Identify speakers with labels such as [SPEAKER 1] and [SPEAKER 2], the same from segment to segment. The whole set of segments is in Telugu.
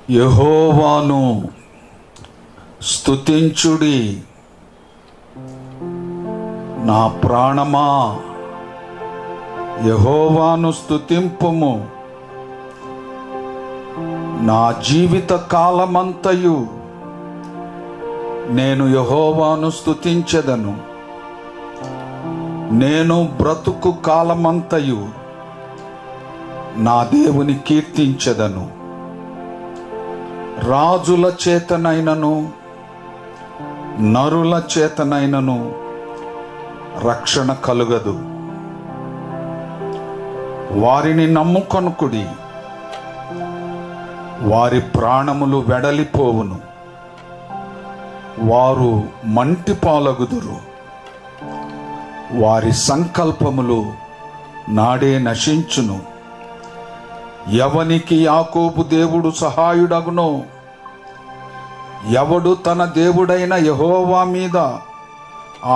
[SPEAKER 1] యెహోవాను స్తుతించుడి, నా ప్రాణమా యెహోవాను స్తుతింపుము. నా జీవిత కాలమంతయు నేను యెహోవాను స్తుతించెదను. నేను బ్రతుకు కాలమంతయు నా దేవుని కీర్తించెదను. రాజుల చేతనైనను నరుల చేతనైనను రక్షణ కలుగదు. వారిని నమ్ముకొనుకుడి, వారి ప్రాణములు వెడలిపోవును. వారు మంటి పాలగుదురు, వారి సంకల్పములు నాడే నశించును. ఎవనికి యాకోబు దేవుడు సహాయుడగునో, ఎవడు తన దేవుడైన యెహోవా మీద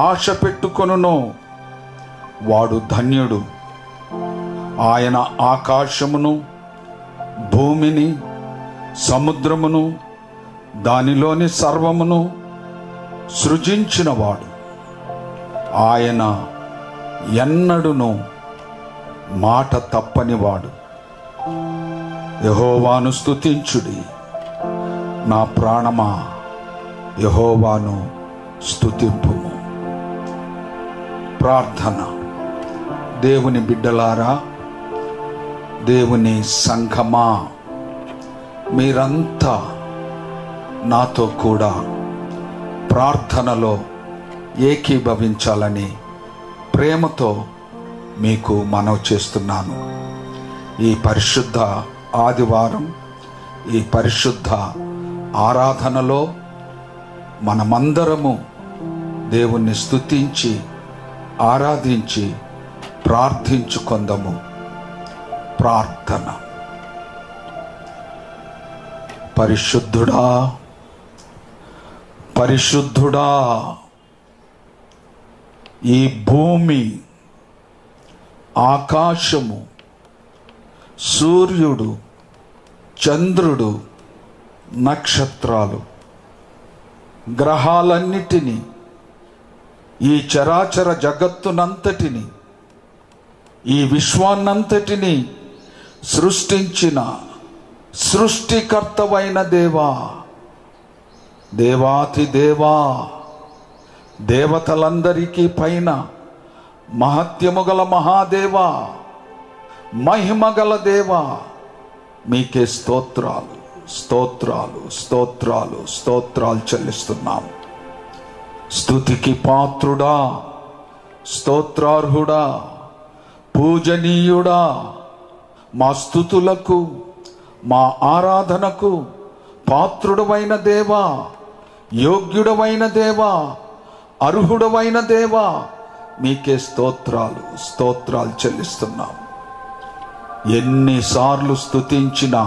[SPEAKER 1] ఆశ పెట్టుకొనునో వాడు ధన్యుడు. ఆయన ఆకాశమును భూమిని సముద్రమును దానిలోని సర్వమును సృజించినవాడు. ఆయన ఎన్నడును మాట తప్పనివాడు. యెహోవాను స్తుతించుడి, నా ప్రాణమా యెహోవాను స్తుతింపుము. ప్రార్థన. దేవుని బిడ్డలారా, దేవుని సంఘమా, మీరంతా నాతో కూడా ప్రార్థనలో ఏకీభవించాలని ప్రేమతో మీకు మనవి చేస్తున్నాను. ఈ పరిశుద్ధ ఆదివారం, ఈ పరిశుద్ధ ఆరాధనలో మనమందరము దేవుణ్ణి స్తుతించి ఆరాధించి ప్రార్థించుకొందము. ప్రార్థన. పరిశుద్ధుడా, పరిశుద్ధుడా, ఈ భూమి, ఆకాశము, సూర్యుడు, చంద్రుడు, నక్షత్రాలు, గ్రహాలన్నిటినీ, ఈ చరాచర జగత్తునంతటిని, ఈ విశ్వాన్నంతటిని సృష్టించిన సృష్టికర్తవైన దేవా, దేవాతి దేవా, దేవతలందరికీ పైన మహత్యము గల మహాదేవా, మహిమగల దేవా, మీకే స్తోత్రాలు స్తోత్రాలు స్తోత్రాలు స్తోత్రాలు చెల్లిస్తున్నాం. స్తుతికి పాత్రుడా, స్తోత్రార్హుడా, పూజనీయుడా, మా స్తుతులకు మా ఆరాధనకు పాత్రుడవైన దేవా, యోగ్యుడవైన దేవా, అర్హుడవైన దేవా, మీకే స్తోత్రాలు స్తోత్రాలు చెల్లిస్తున్నాం. ఎన్నిసార్లు స్తుతించినా,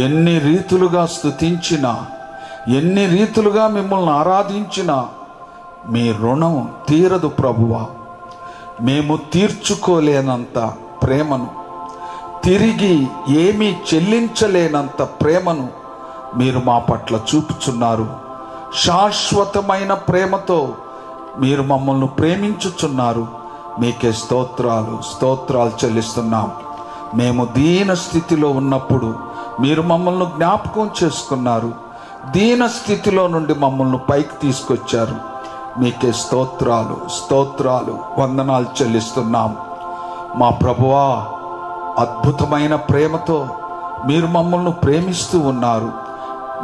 [SPEAKER 1] ఎన్ని రీతులుగా స్తుతించినా, ఎన్ని రీతులుగా మిమ్మల్ని ఆరాధించినా మీ రుణం తీరదు ప్రభువా. మేము తీర్చుకోలేనంత ప్రేమను, తిరిగి ఏమీ చెల్లించలేనంత ప్రేమను మీరు మా పట్ల చూపుచున్నారు. శాశ్వతమైన ప్రేమతో మీరు మమ్మల్ని ప్రేమించుచున్నారు. మీకే స్తోత్రాలు స్తోత్రాలు చెల్లిస్తున్నాం. మేము దీన స్థితిలో ఉన్నప్పుడు మీరు మమ్మల్ని జ్ఞాపకం చేసుకున్నారు. దీన స్థితిలో నుండి మమ్మల్ని పైకి తీసుకొచ్చారు. మీకే స్తోత్రాలు స్తోత్రాలు వందనాలు చెల్లిస్తున్నాం. మా ప్రభువా, అద్భుతమైన ప్రేమతో మీరు మమ్మల్ని ప్రేమిస్తూ ఉన్నారు.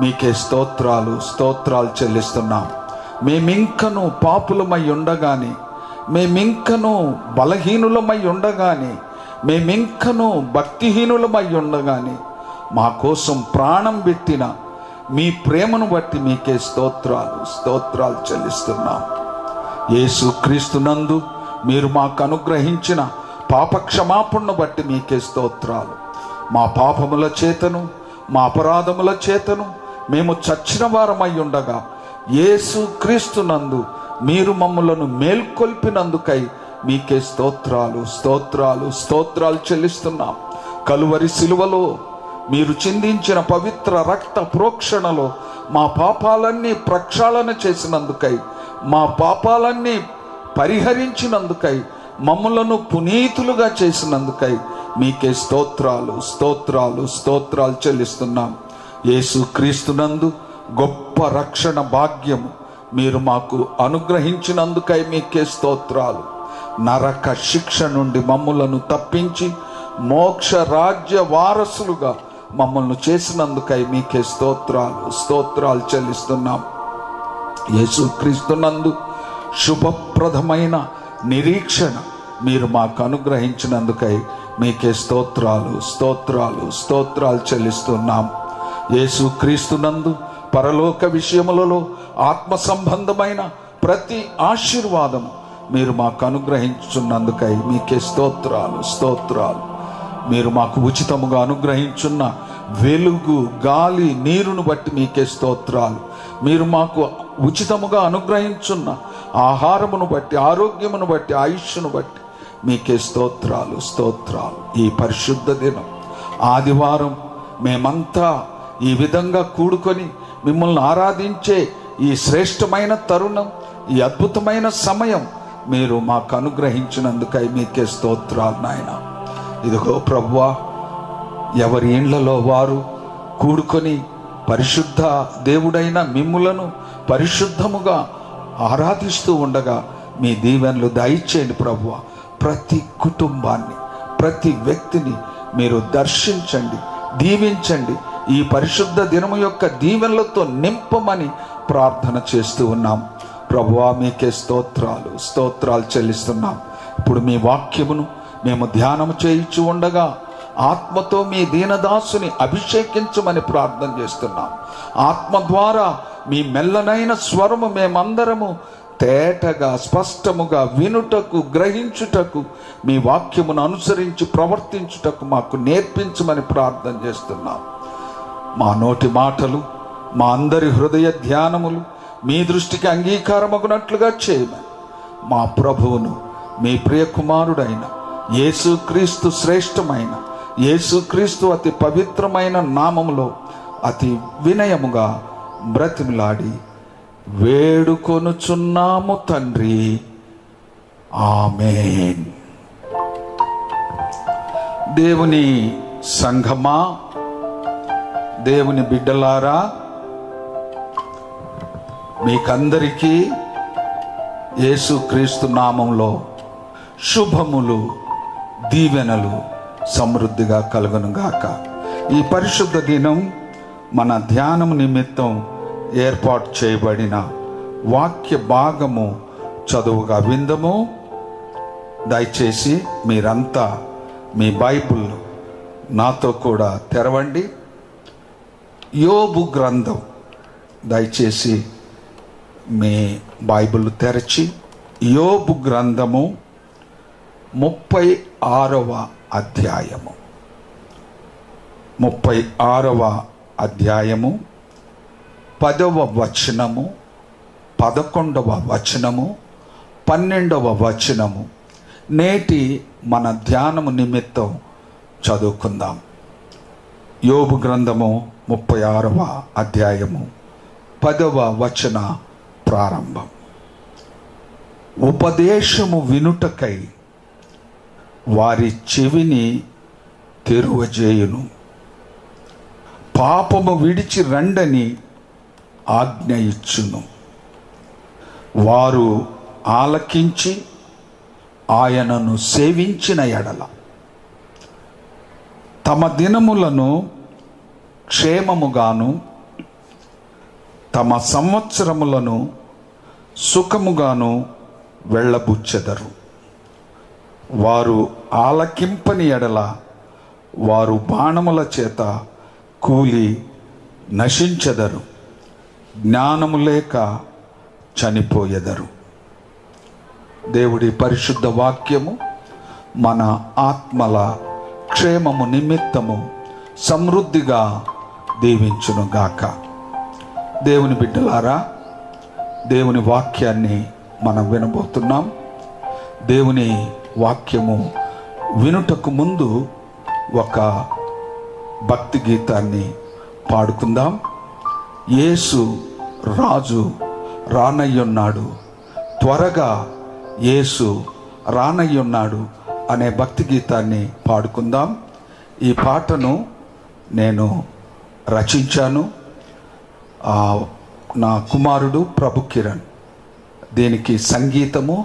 [SPEAKER 1] మీకే స్తోత్రాలు స్తోత్రాలు చెల్లిస్తున్నాం. మేమింకను పాపులమై ఉండగానే, మేమింకను బలహీనులమై ఉండగానే, మేమింకను భక్తిహీనులమై ఉండగానే మా కోసం ప్రాణం పెట్టిన మీ ప్రేమను బట్టి మీకే స్తోత్రాలు స్తోత్రాలు చెల్లిస్తున్నాం. యేసు క్రీస్తునందు మీరు మాకు అనుగ్రహించిన పాపక్షమాపణను బట్టి మీకే స్తోత్రాలు. మా పాపముల చేతను, మా అపరాధముల చేతను మేము చచ్చిన వారమై ఉండగా యేసు క్రీస్తునందు మీరు మమ్మలను మేల్కొల్పినందుకై మీకే స్తోత్రాలు స్తోత్రాలు స్తోత్రాలు చెల్లిస్తున్నాం. కలువరి సిలువలో మీరు చిందించిన పవిత్ర రక్త ప్రోక్షణలో మా పాపాలన్నీ ప్రక్షాళన చేసినందుకై, మా పాపాలన్నీ పరిహరించినందుకై, మమ్ములను పునీతులుగా చేసినందుకై మీకే స్తోత్రాలు స్తోత్రాలు స్తోత్రాలు చెల్లిస్తున్నాం. యేసు క్రీస్తునందు గొప్ప రక్షణ భాగ్యము మీరు మాకు అనుగ్రహించినందుకై మీకే స్తోత్రాలు. నరక శిక్ష నుండి మమ్ములను తప్పించి మోక్ష రాజ్య వారసులుగా మమ్మల్ని చేసినందుకై మీకే స్తోత్రాలు స్తోత్రాలు చెల్లిస్తున్నాం. యేసు క్రీస్తునందు శుభప్రదమైన నిరీక్షణ మీరు మాకు అనుగ్రహించినందుకై మీకే స్తోత్రాలు స్తోత్రాలు స్తోత్రాలు చెల్లిస్తున్నాం. యేసు క్రీస్తునందు పరలోక విషయములలో ఆత్మ సంబంధమైన ప్రతి ఆశీర్వాదము మీరు మాకు అనుగ్రహించున్నందుకై మీకే స్తోత్రాలు స్తోత్రాలు. మీరు మాకు ఉచితముగా అనుగ్రహించున్న వెలుగు, గాలి, నీరును బట్టి మీకే స్తోత్రాలు. మీరు మాకు ఉచితముగా అనుగ్రహించున్న ఆహారమును బట్టి, ఆరోగ్యమును బట్టి, ఆయుష్ను బట్టి మీకే స్తోత్రాలు స్తోత్రాలు. ఈ పరిశుద్ధ దినం ఆదివారం మేమంతా ఈ విధంగా కూడుకొని మిమ్మల్ని ఆరాధించే ఈ శ్రేష్టమైన తరుణం, ఈ అద్భుతమైన సమయం మీరు మాకు అనుగ్రహించినందుకై మీకే స్తోత్రాలు నాయన. ఇదిగో ప్రభువా, ఎవరి ఇండ్లలో వారు కూడుకొని పరిశుద్ధ దేవుడైన మిమ్ములను పరిశుద్ధముగా ఆరాధిస్తూ ఉండగా మీ దీవెనలు దయచేయండి ప్రభువా. ప్రతి కుటుంబాన్ని, ప్రతి వ్యక్తిని మీరు దర్శించండి, దీవించండి. ఈ పరిశుద్ధ దినము యొక్క దీవెనలతో నింపమని ప్రార్థన చేస్తూ ఉన్నాం. ప్రభువా, మీకే స్తోత్రాలు స్తోత్రాలు చెల్లిస్తున్నాం. ఇప్పుడు మీ వాక్యమును మేము ధ్యానం చేయించు ఉండగా ఆత్మతో మీ దీనదాసుని అభిషేకించమని ప్రార్థన చేస్తున్నాం. ఆత్మ ద్వారా మీ మెల్లనైన స్వరము మేమందరము తేటగా స్పష్టముగా వినుటకు, గ్రహించుటకు, మీ వాక్యమును అనుసరించి ప్రవర్తించుటకు మాకు నేర్పించమని ప్రార్థన చేస్తున్నాం. మా నోటి మాటలు, మా అందరి హృదయ ధ్యానములు మీ దృష్టికి అంగీకారమగునట్లుగా చేయమని మా ప్రభువును, మీ ప్రియకుమారుడైన యేసుక్రీస్తు శ్రేష్టమైన యేసుక్రీస్తు అతి పవిత్రమైన నామములో అతి వినయముగా బ్రతిమిలాడి వేడుకొనుచున్నాము తండ్రి. ఆమేన్. దేవుని సంఘమా, దేవుని బిడ్డలారా, మీకందరికీ యేసుక్రీస్తు నామంలో శుభములు, దీవెనలు సమృద్ధిగా కలుగునుగాక. ఈ పరిశుద్ధ దినం మన ధ్యానం నిమిత్తం ఏర్పాటు చేయబడిన వాక్య భాగము చదువుగా విందము. దయచేసి మీరంతా మీ బైబిల్ నాతో కూడా తెరవండి. యోబు గ్రంథం, దయచేసి మీ బైబిల్ తెరచి యోబు గ్రంథము 36వ అధ్యాయము 36వ అధ్యాయము 10వ వచనము, 11వ వచనము, 12వ వచనము నేటి మన ధ్యానము నిమిత్తం చదువుకుందాం. యోబు గ్రంథము 36వ అధ్యాయము 10వ వచన ప్రారంభం. ఉపదేశము వినుటకై వారి చెవిని తెరువజేయును, పాపము విడిచి రండని ఆజ్ఞ ఇచ్చును. వారు ఆలకించి ఆయనను సేవించిన ఎడల తమ దినములను క్షేమముగాను తమ సంవత్సరములను సుఖముగాను వెళ్ళబుచ్చెదరు. వారు ఆలకింపని ఎడల వారు బాణముల చేత కూలి నశించెదరు, జ్ఞానము లేక చనిపోయెదరు. దేవుడి పరిశుద్ధ వాక్యము మన ఆత్మల క్షేమము నిమిత్తము సమృద్ధిగా దీవించునుగాక. దేవుని బిడ్డలారా, దేవుని వాక్యాన్ని మనం వినబోతున్నాం. దేవుని వాక్యము వినుటకు ముందు ఒక భక్తి గీతాన్ని పాడుకుందాం. యేసు రాజు రానయ్యున్నాడు, త్వరగా యేసు రానయ్యున్నాడు అనే భక్తి గీతాన్ని పాడుకుందాం. ఈ పాటను నేను రచించాను. నా కుమారుడు ప్రభు కిరణ్ దీనికి సంగీతము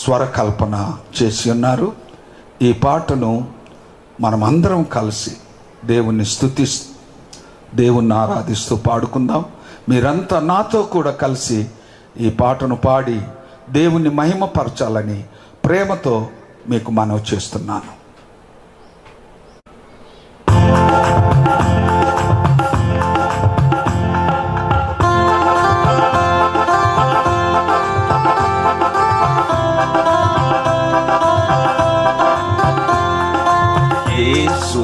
[SPEAKER 1] స్వరకల్పన చేసి ఉన్నారు. ఈ పాటను మనమందరం కలిసి దేవుణ్ణి స్తుతిస్తూ దేవుణ్ణి ఆరాధిస్తూ పాడుకుందాం. మీరంతా నాతో కూడా కలిసి ఈ పాటను పాడి దేవుణ్ణి మహిమపరచాలని ప్రేమతో మీకు మనవి చేస్తున్నాను.
[SPEAKER 2] యేసు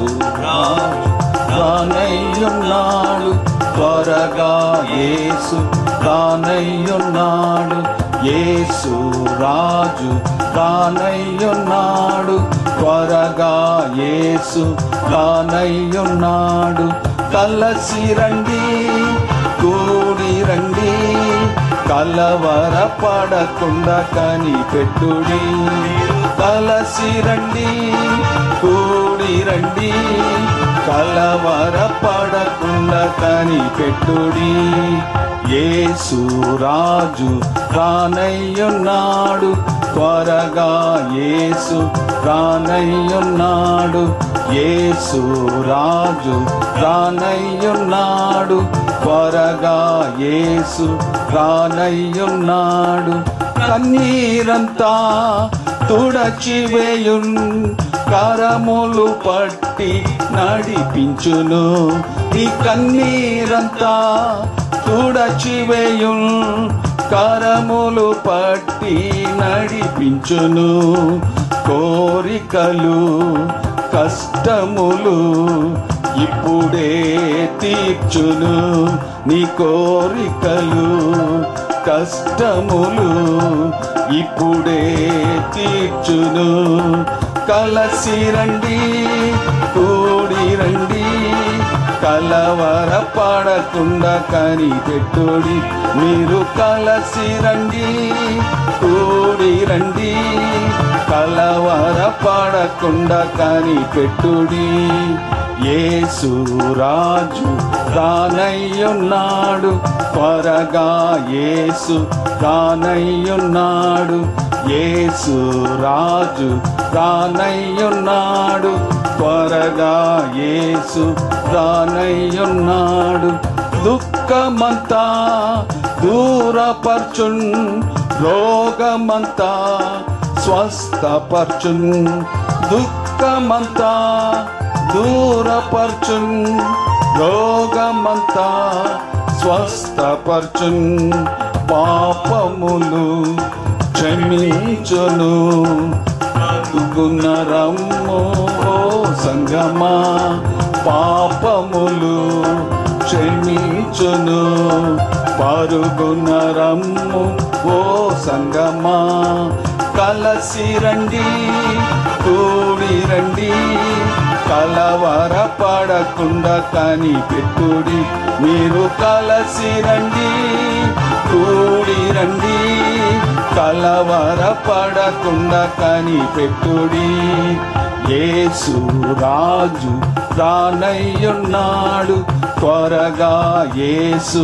[SPEAKER 2] రానయ్యున్నాడు, త్వరగా యేసు రానయ్యున్నాడు. యేసు రాజు రానయ్యున్నాడు, త్వరగా యేసు రానయ్యున్నాడు. కలసి రండి, కూడి రండి, కలవరపడకుండా కనిపెట్టుడి. కలసి రండి, కూడి రండి, కలవరపడకుండా కనిపెట్టుడి. యేసు రాజు రానయ్యున్నాడు, త్వరగా యేసు రానయ్యున్నాడు. యేసు రాజు రానయ్యున్నాడు, త్వరగా యేసు రానయ్యున్నాడు. కన్నీరంతా తుడచివేయున్, కరములు పట్టి నడిపించును. ఈ కన్నీరంతా తుడచివేయున్, కరములు పట్టి నడిపించును. కోరికలు కష్టములు ఇప్పుడే తీర్చును. నీ కోరికలు కష్టములు ఇప్పుడే తీర్చును. కలసి రండి, కూడి రండి, కలవరపడకుండా కనిపెట్టుడి. మీరు కలసి రండి, కూడి రండి, కలవరపడకుండా కనిపెట్టుడి. యేసు రాజు రానయ్యున్నాడు, త్వరగా యేసు రానయ్యున్నాడు. యేసు రాజు రానయ్యున్నాడు, త్వరగా యేసు రానయ్యున్నాడు. దుఃఖమంతా దూరపర్చున్, రోగమంతా స్వస్థపర్చున్. దుఃఖమంతా దూరపర్చున్, రోగమంతా స్వస్థపర్చున్. పాపములు క్షమించును, గుణరమ్ము ఓ సంగమా. పాపములు క్షమించును, పరుగునరమ్ము ఓ సంగమా. కలసి రండి, కూడి రండి, కలవరపడకుండా కనిపెట్టుడి. మీరు కలసి రండి, కూడి రండి, కలవరపడకుండా కనిపెట్టుడి. యేసు రాజు రానయ్యున్నాడు, త్వరగా యేసు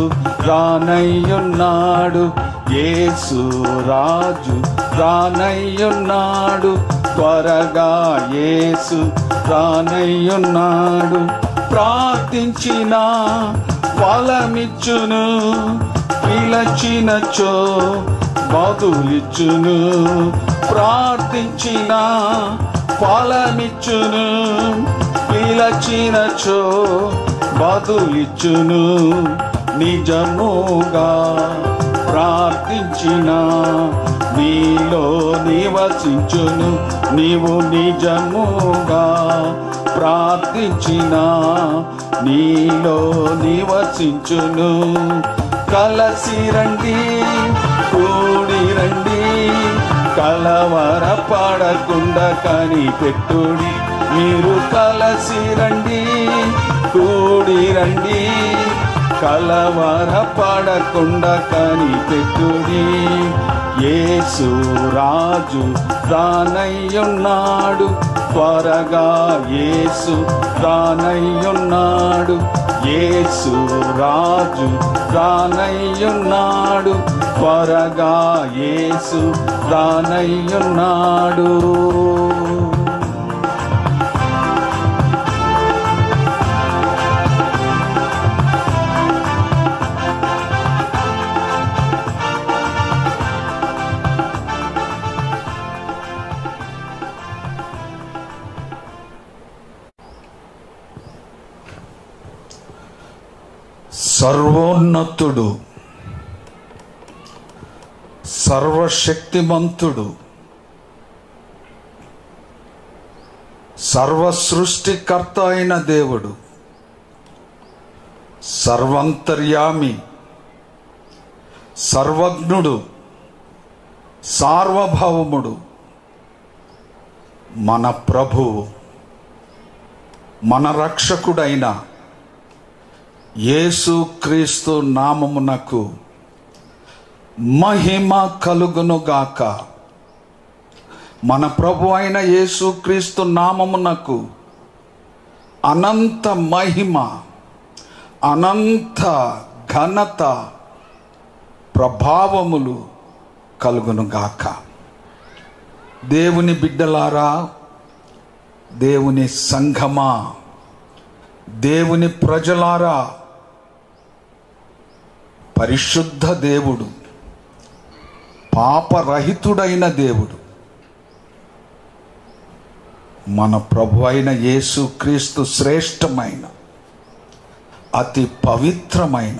[SPEAKER 2] రానయ్యున్నాడు. యేసు రాజు రానయ్యున్నాడు, త్వరగా యేసు రానయ్యున్నాడు. ప్రార్థించిన ఫలమిచ్చును, పిలచినచో బదులిచ్చును. ప్రార్థించిన ఫలమిచ్చును, పిలచినచో బదులిచ్చును. నిజముగా ప్రార్థించిన నీలో నివసించును. నీవు నిజముగా ప్రార్థించిన నీలో నివసించును. కలసి రండి, కూడి రండి, కలవరపడకుండా కనిపెట్టుడి. మీరు కలసి రండి, కూడి రండి, కలవరపడకుండా కనిపెట్టుడి. యేసు రాజు రానయ్యున్నాడు, త్వరగా యేసు రానయ్యున్నాడు. యేసు రాజు రానయ్యున్నాడు, త్వరగా యేసు రానయ్యున్నాడు.
[SPEAKER 1] సర్వోన్నతుడు, సర్వశక్తిమంతుడు, సర్వ సృష్టికర్త అయిన దేవుడు, సర్వంతర్యామి, సర్వజ్ఞుడు, సార్వభౌముడు, మన ప్రభువు, మన రక్షకుడైన యేసుక్రీస్తు నామమునకు మహిమ కలుగునుగాక. మన ప్రభు అయిన యేసుక్రీస్తు నామమునకు అనంత మహిమ, అనంత ఘనత, ప్రభావములు కలుగునుగాక. దేవుని బిడ్డలారా, దేవుని సంఘమా, దేవుని ప్రజలారా, పరిశుద్ధ దేవుడు, పాపరహితుడైన దేవుడు, మన ప్రభు అయిన యేసుక్రీస్తు శ్రేష్టమైన, అతి పవిత్రమైన,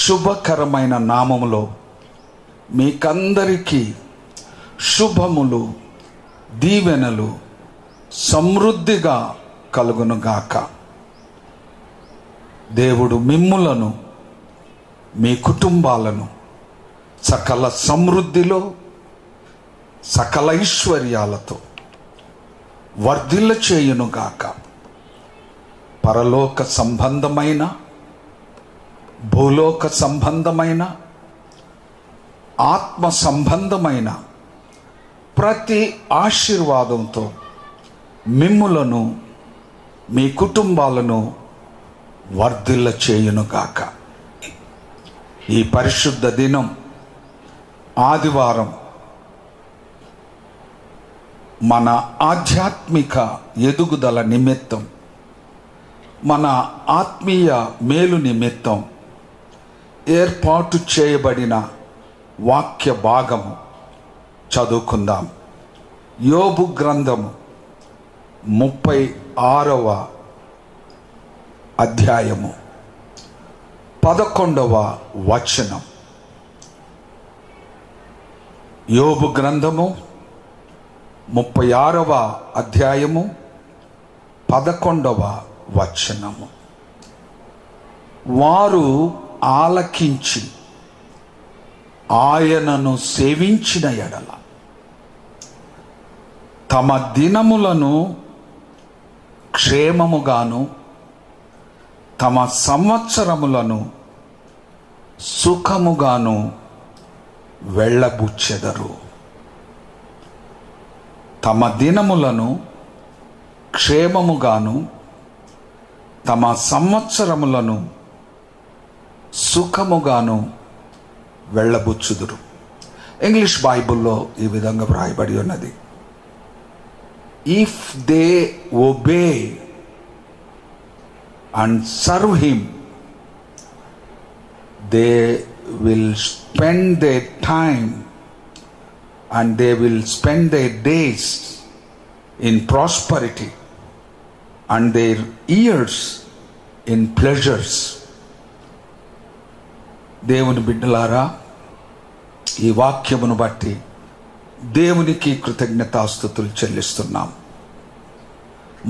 [SPEAKER 1] శుభకరమైన నామములో మీకందరికీ శుభములు, దీవెనలు సమృద్ధిగా కలుగునుగాక. దేవుడు మిమ్ములను, మీ కుటుంబాలను సకల సమృద్ధిలో, సకల ఐశ్వర్యాలతో వర్ధిల్ల చేయునుగాక. పరలోక సంబంధమైన, భూలోక సంబంధమైన, ఆత్మ సంబంధమైన ప్రతి ఆశీర్వాదంతో మిమ్ములను, మీ కుటుంబాలను వర్ధిల్ల చేయునుగాక. ఈ పరిశుద్ధ దినం ఆదివారం మన ఆధ్యాత్మిక ఎదుగుదల నిమిత్తం, మన ఆత్మీయ మేలు నిమిత్తం ఏర్పాటు చేయబడిన వాక్య భాగము చదువుకుందాం. యోబు గ్రంథము 36వ అధ్యాయము 11వ వచనం. యోబు గ్రంథము 36వ అధ్యాయము 11వ వచనము. వారు ఆలకించి ఆయనను సేవించిన ఎడల తమ దినములను క్షేమముగాను, తమ సంవత్సరములను సుఖముగాను వెళ్ళబుచ్చెదరు. తమ దినములను క్షేమముగాను, తమ సంవత్సరములను సుఖముగాను వెళ్ళబుచ్చుదురు. ఇంగ్లీష్ బైబిల్లో ఈ విధంగా వ్రాయబడి ఉన్నది. If they obey and serve him, they will spend their time and they will spend their days in prosperity and their years in pleasures. దేవుని బిడ్డలారా, ఈ వాక్యమును బట్టి దేవునికి కృతజ్ఞతాస్తుతులు చెల్లిస్తున్నాం.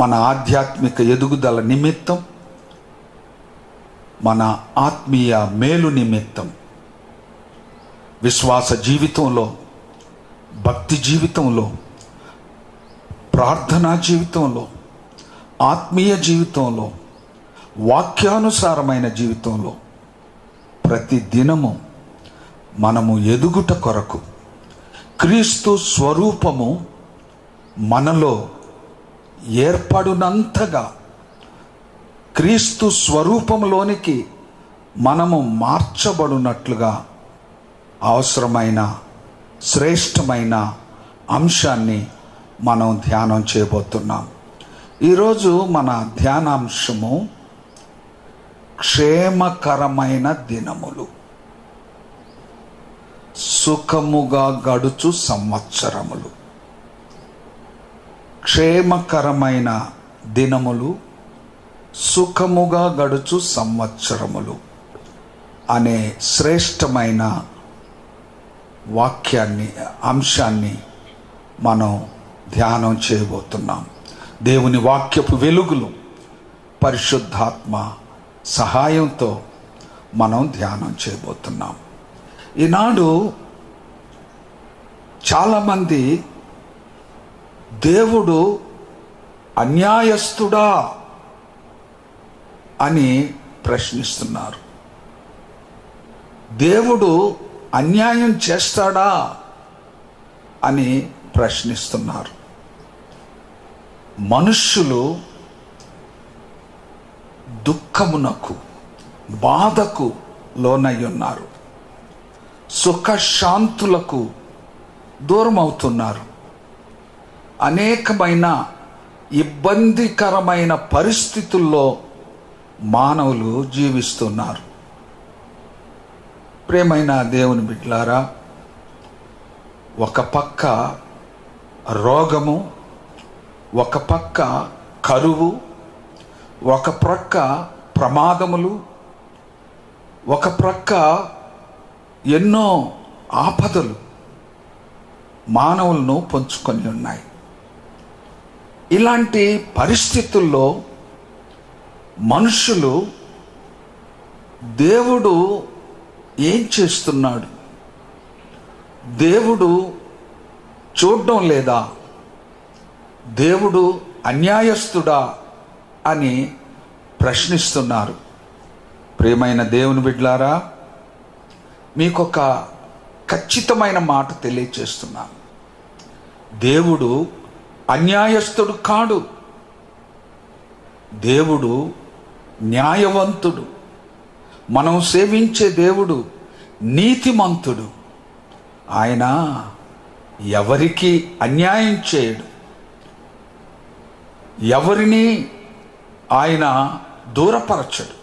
[SPEAKER 1] మన ఆధ్యాత్మిక ఎదుగుదల నిమిత్తం, మన ఆత్మీయ మేలు నిమిత్తం, విశ్వాస జీవితంలో, భక్తి జీవితంలో ప్రార్థనా జీవితంలో, ఆత్మీయ జీవితంలో, వాక్యానుసారమైన జీవితంలో ప్రతి దినము మనము ఎదుగుట కొరకు క్రీస్తు స్వరూపము మనలో ఏర్పడునంతగా క్రీస్తు స్వరూపంలోనికి మనము మార్చబడినట్లుగా అవసరమైన శ్రేష్టమైన అంశాన్ని మనం ధ్యానం చేయబోతున్నాం. ఈరోజు మన ధ్యానాంశము క్షేమకరమైన దినములు, సుఖముగా గడుచు సంవత్సరములు. క్షేమకరమైన దినములు, సుఖముగా గడుచు సంవత్సరములు అనే శ్రేష్టమైన వాక్యాన్ని, అంశాన్ని మనం ధ్యానం చేయబోతున్నాం. దేవుని వాక్యపు వెలుగులు పరిశుద్ధాత్మ సహాయంతో మనం ధ్యానం చేయబోతున్నాం. ఈనాడు చాలామంది దేవుడు అన్యాయస్తుడా అని ప్రశ్నిస్తున్నారు. దేవుడు అన్యాయం చేస్తాడా అని ప్రశ్నిస్తున్నారు. మనుష్యులు దుఃఖమునకు, బాధకు లోనై ఉన్నారు. సుఖశాంతులకు దూరం అవుతున్నారు. అనేకమైన ఇబ్బందికరమైన పరిస్థితుల్లో మానవులు జీవిస్తున్నారు. ప్రియమైన దేవుని బిడ్డలారా, ఒక పక్క రోగము, ఒక పక్క కరువు, ఒక ప్రక్క ప్రమాదములు, ఒక ప్రక్క ఎన్నో ఆపదలు మానవులను పొంచుకొని ఉన్నాయి. ఇలాంటి పరిస్థితుల్లో మనుషులు దేవుడు ఏం చేస్తున్నాడు, దేవుడు చూడడం లేదా, దేవుడు అన్యాయస్తుడా అని ప్రశ్నిస్తున్నారు. ప్రియమైన దేవుని బిడ్డలారా, మీకొక ఖచ్చితమైన మాట తెలియచేస్తున్నాను. దేవుడు అన్యాయస్తుడు కాడు. దేవుడు న్యాయవంతుడు. మనం సేవించే దేవుడు నీతిమంతుడు. ఆయన ఎవరికి అన్యాయం చేయడు. ఎవరిని ఆయన దూరపరచడు.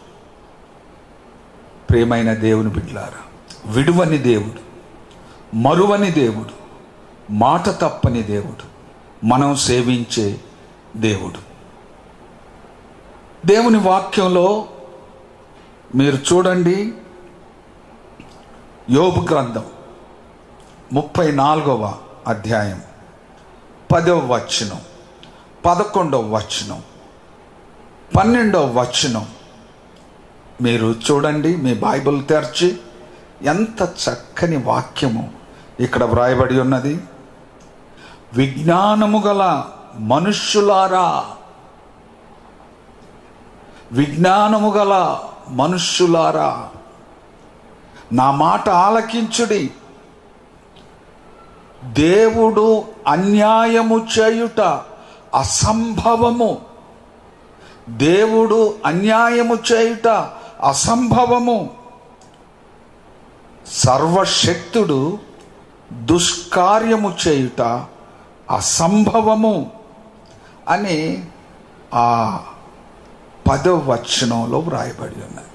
[SPEAKER 1] ప్రియమైన దేవుని బిడ్డలారా, విడువని దేవుడు, మరువని దేవుడు, మాట తప్పని దేవుడు మనం సేవించే దేవుడు. దేవుని వాక్యంలో మీరు చూడండి, యోబు గ్రంథం 34వ అధ్యాయం 10వ వచనం, 11వ వచనం, 12వ వచనం మీరు చూడండి. మీ బైబిల్ తెరిచి ఎంత చక్కని వాక్యము ఇక్కడ వ్రాయబడి ఉన్నది. విజ్ఞానము గల మనుష్యులారా, విజ్ఞానము గల మనుష్యులారా, నా మాట ఆలకించుడి. దేవుడు అన్యాయము చేయుట అసంభవము. దేవుడు అన్యాయము చేయుట అసంభవము. సర్వశక్తుడు దుష్కార్యము చేయుట అసంభవము అని ఆ 10వ వచనంలో వ్రాయబడి ఉన్నది.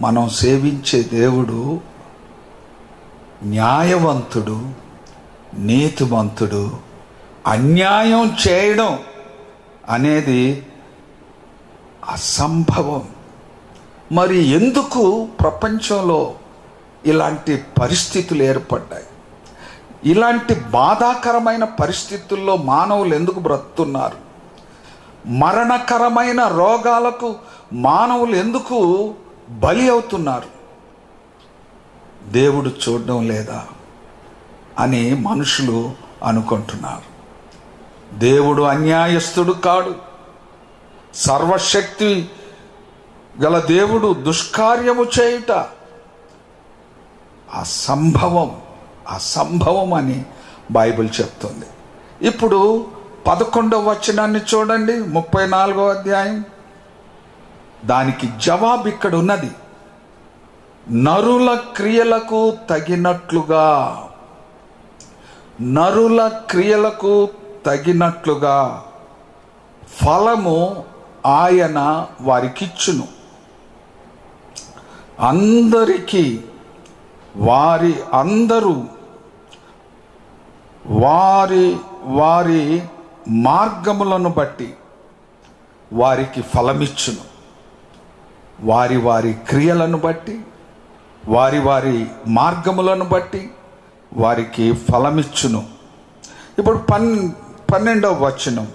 [SPEAKER 1] మనం సేవించే దేవుడు న్యాయవంతుడు, నీతిమంతుడు. అన్యాయం చేయడం అనేది అసంభవం. మరి ఎందుకు ప్రపంచంలో ఇలాంటి పరిస్థితులు ఏర్పడ్డాయి? ఇలాంటి బాధాకరమైన పరిస్థితుల్లో మానవులు ఎందుకు బ్రతుకుతున్నారు? మరణకరమైన రోగాలకు మానవులు ఎందుకు బలి అవుతున్నారు? దేవుడు చూడడం లేదా అని మనుషులు అనుకుంటున్నారు. దేవుడు అన్యాయస్తుడు కాడు. సర్వశక్తి గల దేవుడు దుష్కార్యము చేయుట అసంభవం అని బైబిల్ చెప్తుంది. ఇప్పుడు 11వ వచనాన్ని చూడండి, 34వ అధ్యాయం. దానికి జవాబు ఇక్కడ ఉన్నది. నరుల క్రియలకు తగినట్లుగా ఫలము ఆయన వారికిచ్చును. అందరూ వారి మార్గములను బట్టి వారికి ఫలమిచ్చును. వారి క్రియలను బట్టి వారి మార్గములను బట్టి వారికి ఫలమిచ్చును. ఇప్పుడు 12వ వచనం.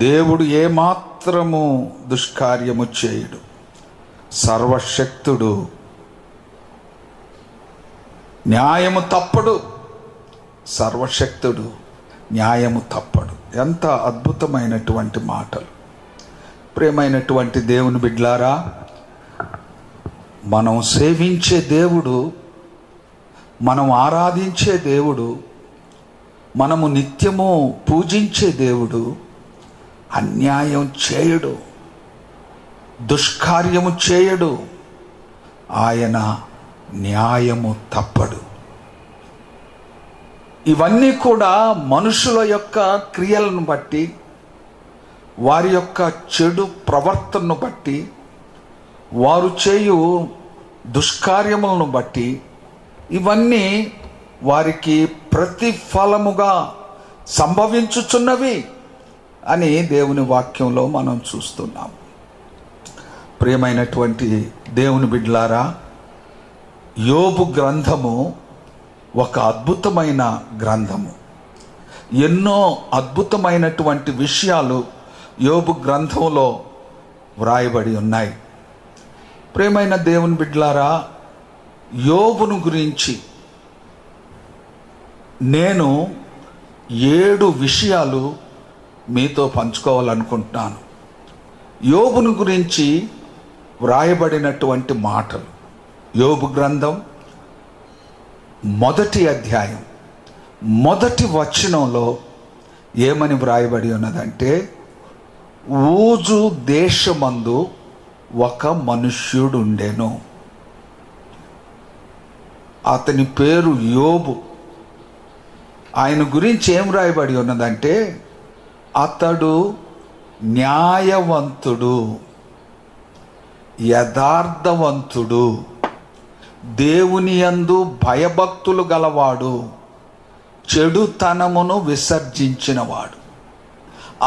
[SPEAKER 1] దేవుడు ఏమాత్రము దుష్కార్యము చేయుడు, సర్వశక్తుడు, న్యాయము తప్పడు. సర్వశక్తుడు న్యాయము తప్పడు. ఎంత అద్భుతమైనటువంటి మాటలు. ప్రియమైనటువంటి దేవుని బిడ్డలారా, మనం సేవించే దేవుడు, మనం ఆరాధించే దేవుడు, మనము నిత్యము పూజించే దేవుడు అన్యాయం చేయడు, దుష్కార్యము చేయడు. ఆయన న్యాయము తప్పడు. ఇవన్నీ కూడా మనుషుల యొక్క క్రియలను బట్టి, వారి యొక్క చెడు ప్రవర్తనను బట్టి, వారు చేయు దుష్కార్యములను బట్టి ఇవన్నీ వారికి ప్రతిఫలముగా సంభవించుచున్నవి అని దేవుని వాక్యంలో మనం చూస్తున్నాం. ప్రియమైనటువంటి దేవుని బిడ్డలారా, యోబు గ్రంథము ఒక అద్భుతమైన గ్రంథము. ఎన్నో అద్భుతమైనటువంటి విషయాలు యోబు గ్రంథంలో వ్రాయబడి ఉన్నాయి. ప్రియమైన దేవుని బిడ్డలారా, యోబును గురించి నేను 7 విషయాలు మీతో పంచుకోవాలనుకుంటున్నాను. యోబును గురించి వ్రాయబడినటువంటి మాటలు. యోబు గ్రంథం 1వ అధ్యాయం 1వ వచనంలో ఏమని వ్రాయబడి ఉన్నదంటే, ఊజు దేశమందు ఒక మనుష్యుడుండెను. అతని పేరు యోబు. ఆయన గురించి ఏం రాయబడి ఉన్నదంటే, అతడు న్యాయవంతుడు, యథార్థవంతుడు, దేవుని యందు భయభక్తులు గలవాడు, చెడుతనమును విసర్జించినవాడు.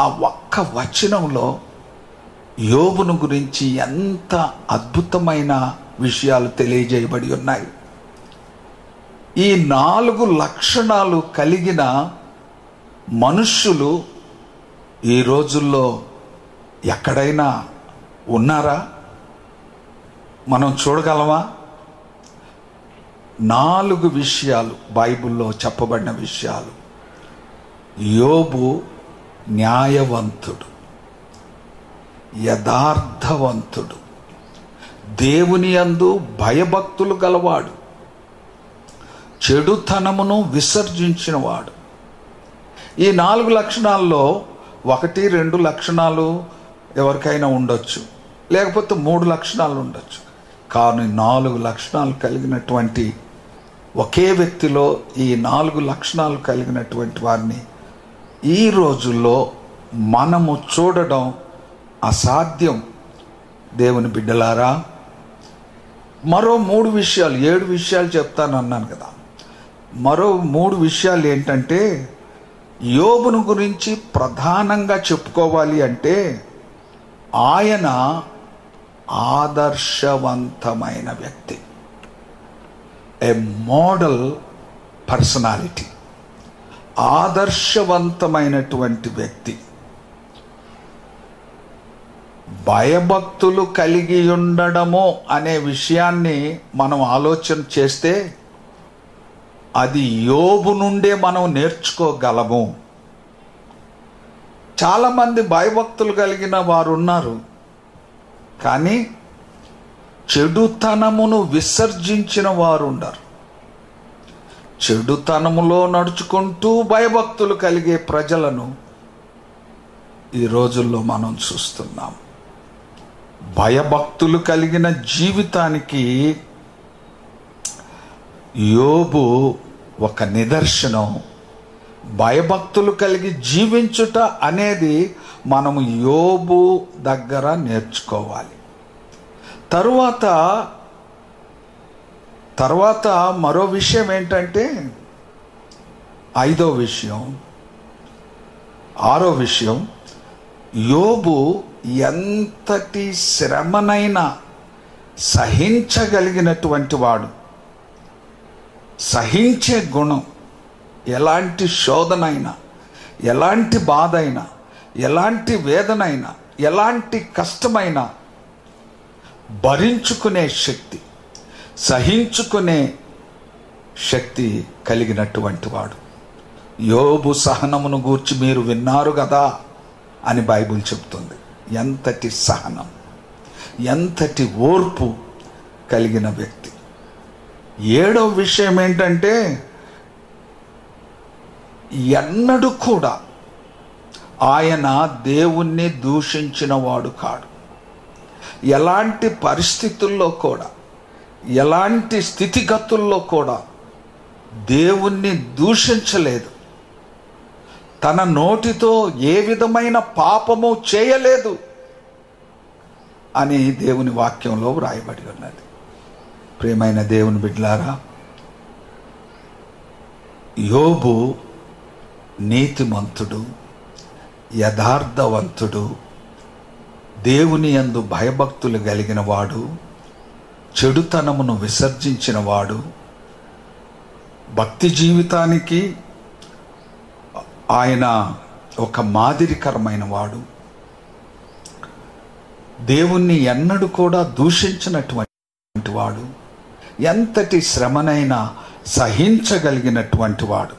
[SPEAKER 1] ఆ ఒక్క వచనంలో యోబును గురించి ఎంత అద్భుతమైన విషయాలు తెలియజేయబడి ఉన్నాయి. ఈ 4 లక్షణాలు కలిగిన మనుష్యులు ఈ రోజుల్లో ఎక్కడైనా ఉన్నారా? మనం చూడగలమా? 4 విషయాలు బైబిల్లో చెప్పబడిన విషయాలు. యోబు న్యాయవంతుడు, యథార్థవంతుడు, దేవుని యందు భయభక్తులు గలవాడు, చెడుతనమును విసర్జించినవాడు. ఈ 4 లక్షణాల్లో 1-2 లక్షణాలు ఎవరికైనా ఉండొచ్చు, లేకపోతే 3 లక్షణాలు ఉండొచ్చు. కానీ 4 లక్షణాలు కలిగినటువంటి ఒకే వ్యక్తిలో ఈ 4 లక్షణాలు కలిగినటువంటి వారిని ఈ రోజుల్లో మనము చూడడం అసాధ్యం. దేవుని బిడ్డలారా, మరో 3 విషయాలు, 7 విషయాలు చెప్తాను అన్నాను కదా. మరో 3 విషయాలు ఏంటంటే, యోబును గురించి ప్రధానంగా చెప్పుకోవాలి అంటే, ఆయన ఆదర్శవంతమైన వ్యక్తి, ఏ మోడల్ పర్సనాలిటీ, ఆదర్శవంతమైనటువంటి వ్యక్తి. భయభక్తులు కలిగి ఉండడము అనే విషయాన్ని మనం ఆలోచన చేస్తే అది యోబు నుండే మనం నేర్చుకోగలము. చాలామంది భయభక్తులు కలిగిన వారు ఉన్నారు, కానీ చెడుతనమును విసర్జించిన వారు ఉండరు. చెడుతనములో నడుచుకుంటూ భయభక్తులు కలిగే ప్రజలను ఈ రోజుల్లో మనం చూస్తున్నాం. భయభక్తులు కలిగిన జీవితానికి యోబు ఒక నిదర్శనం. భయభక్తులు కలిగి జీవించుట అనేది మనము యోబు దగ్గర నేర్చుకోవాలి. తర్వాత మరో విషయం ఏంటంటే, ఆరో విషయం, యోబు ఎంతటి శ్రమనైనా సహించగలిగినటువంటి వాడు. సహించే గుణం, ఎలాంటి శోధనైనా, ఎలాంటి బాధ అయినా, ఎలాంటి వేదనైనా, ఎలాంటి కష్టమైనా భరించుకునే శక్తి, సహించుకునే శక్తి కలిగినటువంటి వాడు. యోబు సహనమును గూర్చి మీరు విన్నారు కదా అని బైబిల్ చెప్తుంది. ఎంతటి సహనం, ఎంతటి ఓర్పు కలిగిన వ్యక్తి. ఏడవ విషయం ఏంటంటే, ఎన్నడూ కూడా ఆయన దేవుణ్ణి దూషించిన వాడు కాడు. ఎలాంటి పరిస్థితుల్లో కూడా, ఎలాంటి స్థితిగతుల్లో కూడా దేవుణ్ణి దూషించలేదు. తన నోటితో ఏ విధమైన పాపము చేయలేదు అని దేవుని వాక్యంలో వ్రాయబడి ఉన్నది. ప్రియమైన దేవుని బిడ్డలారా, యోబు నీతిమంతుడు, యథార్థవంతుడు, దేవుని యందు భయభక్తులు కలిగిన వాడు, చెడుతనమును విసర్జించిన వాడు, భక్తి జీవితానికి ఆయన ఒక మాదిరికరమైన వాడు, దేవుణ్ణి ఎన్నడూ కూడా దూషించినటువంటి వాడు, ఎంతటి శ్రమనైనా సహించగలిగినటువంటి వాడు.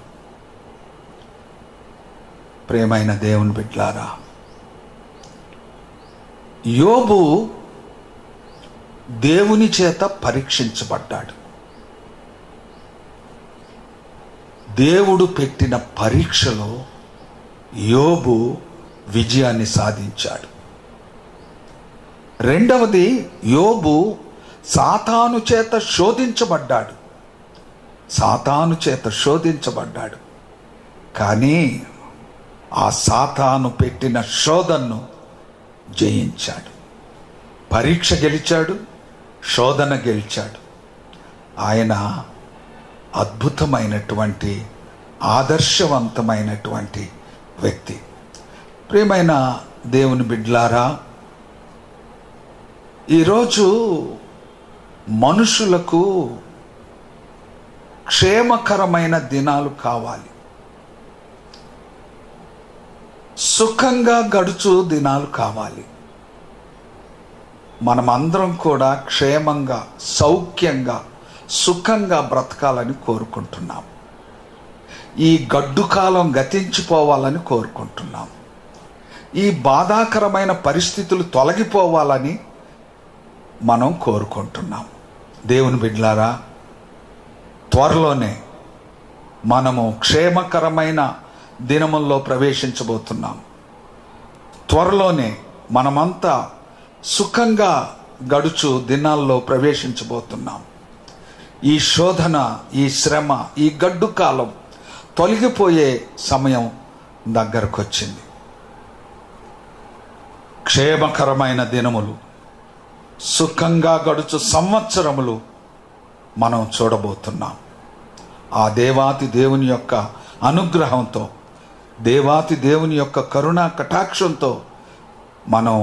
[SPEAKER 1] ప్రియమైన దేవుని బిడ్డలారా, యోబు దేవుని చేత పరీక్షించబడ్డాడు. దేవుడు పెట్టిన పరీక్షలో యోబు విజయాన్ని సాధించాడు. రెండవది, యోబు సాతాను చేత శోధించబడ్డాడు. కానీ ఆ సాతాను పెట్టిన శోధనను జయించాడు. పరీక్ష గెలిచాడు, శోధన గెలిచాడు. ఆయన అద్భుతమైనటువంటి, ఆదర్శవంతమైనటువంటి వ్యక్తి. ప్రియమైన దేవుని బిడ్డలారా, ఈరోజు మనుషులకు క్షేమకరమైన దినాలు కావాలి, సుఖంగా గడుచు దినాలు కావాలి. మనమందరం కూడా క్షేమంగా, సౌఖ్యంగా, సుఖంగా బ్రతకాలని కోరుకుంటున్నాం. ఈ గడ్డు కాలం గతించిపోవాలని కోరుకుంటున్నాం. ఈ బాధాకరమైన పరిస్థితులు తొలగిపోవాలని మనం కోరుకుంటున్నాం. దేవుని బిడ్డలారా, త్వరలోనే మనము క్షేమకరమైన దినముల్లో ప్రవేశించబోతున్నాం. త్వరలోనే మనమంతా సుఖంగా గడుచు దినాల్లో ప్రవేశించబోతున్నాం. ఈ శోధన, ఈ శ్రమ, ఈ గడ్డు కాలం తొలగిపోయే సమయం దగ్గరకు వచ్చింది. క్షేమకరమైన దినములు, సుఖంగా గడుచు సంవత్సరములు మనం చూడబోతున్నాం. ఆ దేవాతి దేవుని యొక్క అనుగ్రహంతో, దేవాతి దేవుని యొక్క కరుణా కటాక్షంతో మనం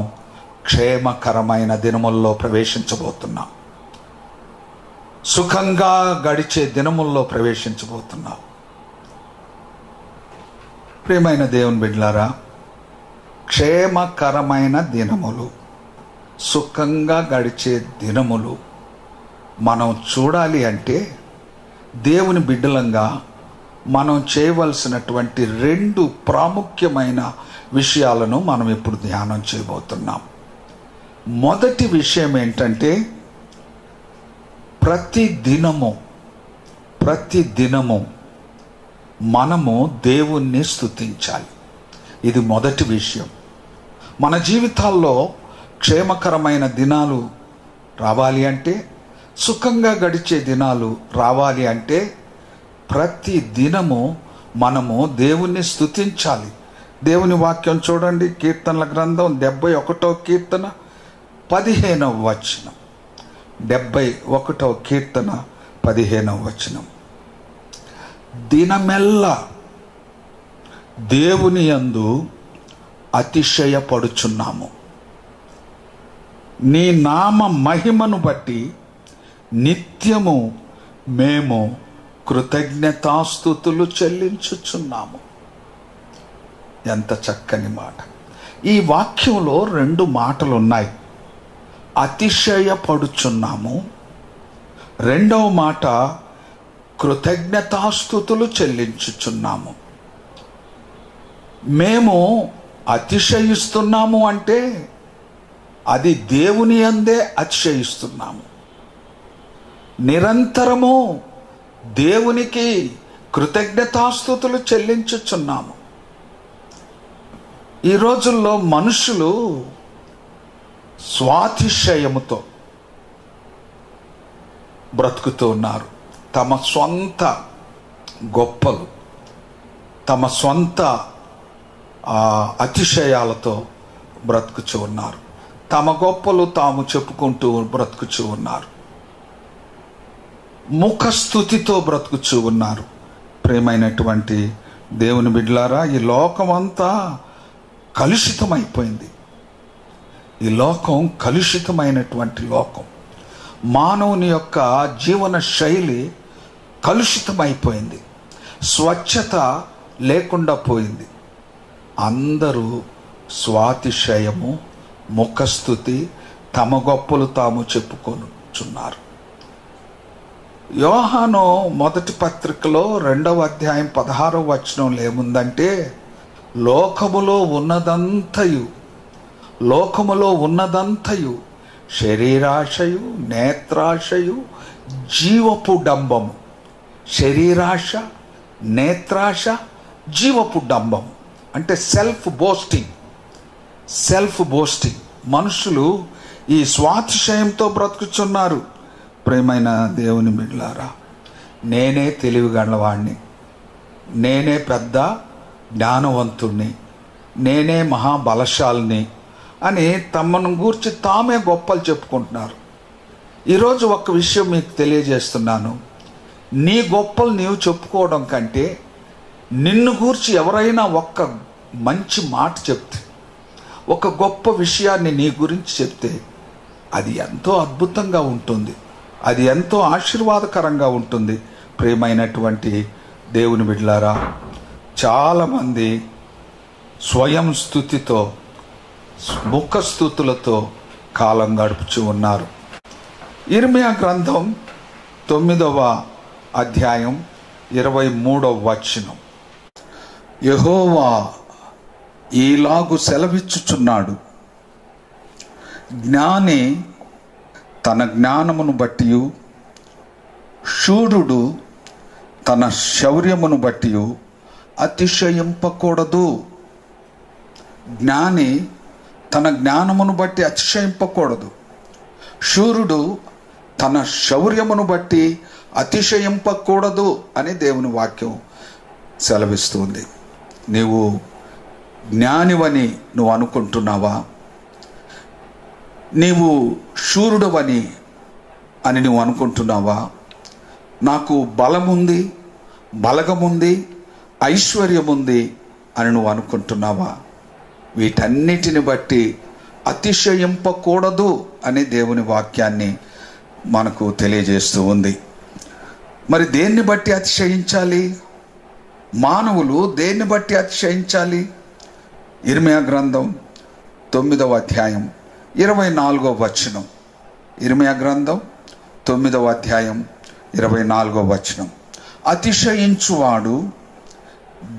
[SPEAKER 1] క్షేమకరమైన దినముల్లో ప్రవేశించబోతున్నాం. సుఖంగా గడిచే దినముల్లో ప్రవేశించబోతున్నాం. ప్రియమైన దేవుని బిడ్డలారా, క్షేమకరమైన దినములు, సుఖంగా గడిచే దినములు మనం చూడాలి అంటే దేవుని బిడ్డలంగా మనం చేయవలసినటువంటి 2 ప్రాముఖ్యమైన విషయాలను మనం ఇప్పుడు ధ్యానం చేయబోతున్నాం. మొదటి విషయం ఏంటంటే ప్రతి దినము మనము దేవుణ్ణి స్తుతించాలి. ఇది మొదటి విషయం. మన జీవితాల్లో క్షేమకరమైన దినాలు రావాలి అంటే, సుఖంగా గడిచే దినాలు రావాలి అంటే ప్రతి దినము మనము దేవుణ్ణి స్తుతించాలి. దేవుని వాక్యం చూడండి, కీర్తనల గ్రంథం 71వ కీర్తన 15వ వచనం. 71వ కీర్తన 15వ వచనం. దినమెల్లా దేవుని యందు అతిశయపడుచున్నాము, నీ నామ మహిమను బట్టి నిత్యము మేము కృతజ్ఞతాస్తుతులు చెల్లించుచున్నాము. ఎంత చక్కని మాట! ఈ వాక్యంలో 2 మాటలు ఉన్నాయి. అతిశయపడుచున్నాము, రెండవ మాట కృతజ్ఞతాస్తుతులు చెల్లించుచున్నాము. మేము అతిశయిస్తున్నాము అంటే అది దేవుని యందే అతిశయిస్తున్నాము. నిరంతరము దేవునికి కృతజ్ఞతాస్తుతులు చెల్లించుచున్నాము. ఈ రోజుల్లో మనుషులు స్వాతిశయముతో బ్రతుకుతూ ఉన్నారు. తమ స్వంత గొప్పలు, తమ స్వంత అతిశయాలతో బ్రతుకుచూ ఉన్నారు. తమ గొప్పలు తాము చెప్పుకుంటూ బ్రతుకుచూ ఉన్నారు. ముఖస్థుతితో బ్రతుకుచూ ఉన్నారు. ప్రియమైనటువంటి దేవుని బిడ్డలారా, ఈ లోకమంతా కలుషితమైపోయింది. ఈ లోకం కలుషితమైనటువంటి లోకం. మానవుని యొక్క జీవన శైలి కలుషితమైపోయింది. స్వచ్ఛత లేకుండా పోయింది. అందరూ స్వాతిశయము, ముఖస్థుతి, తమ గొప్పలు తాము చెప్పుకొనుచున్నారు. యోహాను మొదటి పత్రికలో 2వ అధ్యాయం 16వ వచనంలో ఏముందంటే, లోకములో ఉన్నదంతయు శరీరాశయు, నేత్రాశయు, జీవపు డంబము. శరీరాశ, నేత్రాశ, జీవపు డంబము అంటే సెల్ఫ్ బోస్టింగ్. మనుషులు ఈ స్వాతిశయంతో బ్రతుకుచున్నారు. ప్రియమైన దేవుని బిడ్డలారా, నేనే తెలివిగలవాణ్ణి, నేనే పెద్ద జ్ఞానవంతుణ్ణి, నేనే మహాబలశాలిని అని తమను గూర్చి తామే గొప్పలు చెప్పుకుంటున్నారు. ఈరోజు ఒక విషయం మీకు తెలియజేస్తున్నాను. నీ గొప్పలు నీవు చెప్పుకోవడం కంటే నిన్ను గూర్చి ఎవరైనా ఒక్క మంచి మాట చెప్తే, ఒక గొప్ప విషయాన్ని నీ గురించి చెప్తే అది ఎంతో అద్భుతంగా ఉంటుంది, అది ఎంతో ఆశీర్వాదకరంగా ఉంటుంది. ప్రియమైనటువంటి దేవుని బిడ్డలారా, చాలామంది స్వయం స్థుతితో, ముఖస్థుతులతో కాలం గడుపుచూ ఉన్నారు. ఇర్మియా గ్రంథం 9వ అధ్యాయం 23వ వచనం. యెహోవా ఈలాగు సెలవిచ్చుచున్నాడు, జ్ఞాని తన జ్ఞానమును బట్టియు, శూరుడు తన శౌర్యమును బట్టియు అతిశయింపకూడదు. జ్ఞాని తన జ్ఞానమును బట్టి అతిశయింపకూడదు. శూరుడు తన శౌర్యమును బట్టి అతిశయింపకూడదు అని దేవుని వాక్యం సెలవిస్తుంది. నీవు జ్ఞానివని నువ్వు అనుకుంటున్నావా? నీవు శూరుడవని అని నువ్వు అనుకుంటున్నావా? నాకు బలముంది, బలగముంది, ఐశ్వర్యముంది అని నువ్వు అనుకుంటున్నావా? వీటన్నిటిని బట్టి అతిశయింపకూడదు అని దేవుని వాక్యాన్ని మనకు తెలియజేస్తూ ఉంది. మరి దేన్ని బట్టి అతిశయించాలి? మానవులు దేన్ని బట్టి అతిశయించాలి? ఇర్మియా గ్రంథం 9వ అధ్యాయం 24వ వచనం. ఇర్మియా గ్రంథం 9వ అధ్యాయం 24వ వచనం. అతిశయించువాడు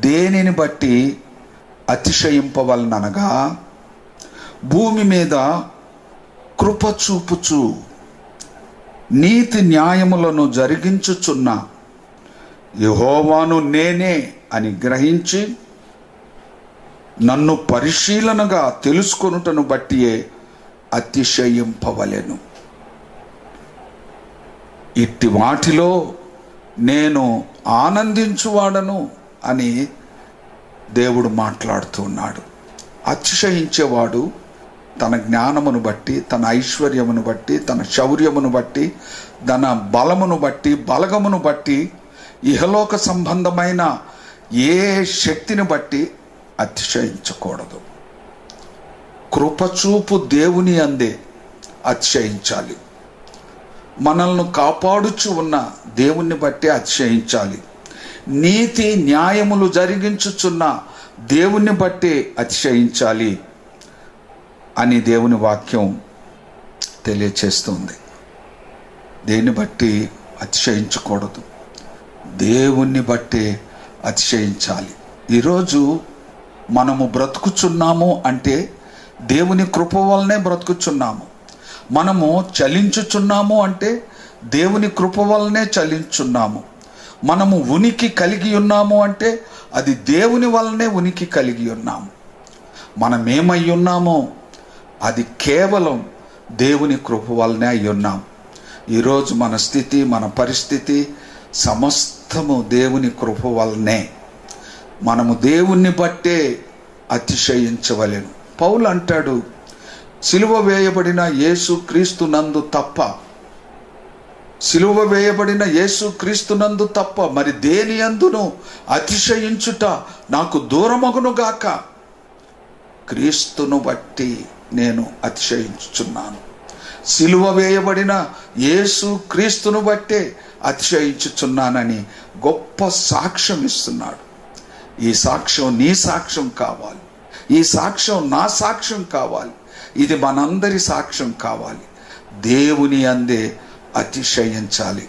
[SPEAKER 1] దేనిని బట్టి అతిశయింపవలనగా భూమి మీద కృప చూపుచు నీతి న్యాయములను జరిగించుచున్న యెహోవాను నేనే అని గ్రహించి నన్ను పరిశీలనగా తెలుసుకొనుటను బట్టియే అతిశయింపవలెను. ఇట్టి వాటిలో నేను ఆనందించువాడను అని దేవుడు మాట్లాడుతున్నాడు. అతిశయించేవాడు తన జ్ఞానమును బట్టి, తన ఐశ్వర్యమును బట్టి, తన శౌర్యమును బట్టి, తన బలమును బట్టి, బలగమును బట్టి, ఇహలోక సంబంధమైన ఏ శక్తిని బట్టి అతిశయించకూడదు. కృపచూపు దేవుని అందే అతిశయించాలి. మనల్ని కాపాడుచు ఉన్న దేవుణ్ణి బట్టి అతిశయించాలి. నీతి న్యాయములు జరిగించుచున్న దేవుణ్ణి బట్టి అతిశయించాలి అని దేవుని వాక్యం తెలియచేస్తుంది. దేన్ని బట్టి అతిశయించకూడదు, దేవుణ్ణి బట్టి అతిశయించాలి. ఈరోజు మనము బ్రతుకుచున్నాము అంటే దేవుని కృప వల్లనే బ్రతుకుచున్నాము. మనము చలించుచున్నాము అంటే దేవుని కృప వల్లనే చలించున్నాము. మనము ఉనికి కలిగి ఉన్నాము అంటే అది దేవుని వల్లనే ఉనికి కలిగి ఉన్నాము. మనమేమై ఉన్నామో అది కేవలం దేవుని కృప వల్లనే అయి ఉన్నాం. ఈరోజు మన స్థితి, మన పరిస్థితి సమస్తము దేవుని కృప వల్లనే. మనము దేవుణ్ణి బట్టే అతిశయించవలెను. పౌలు అంటాడు, సిలువ వేయబడిన యేసు క్రీస్తునందు తప్ప, సిలువ వేయబడిన యేసు క్రీస్తునందు తప్ప మరి దేని యందును అతిశయించుట నాకు దూరమగునుగాక. క్రీస్తును బట్టి నేను అతిశయించుచున్నాను. సిలువ వేయబడిన యేసు క్రీస్తును బట్టే అతిశయించుచున్నానని గొప్ప సాక్ష్యం ఇస్తున్నాడు. ఈ సాక్ష్యం నీ సాక్ష్యం కావాలి, ఈ సాక్ష్యం నా సాక్ష్యం కావాలి, ఇది మనందరి సాక్ష్యం కావాలి. దేవుని అందే అతిశయించాలి.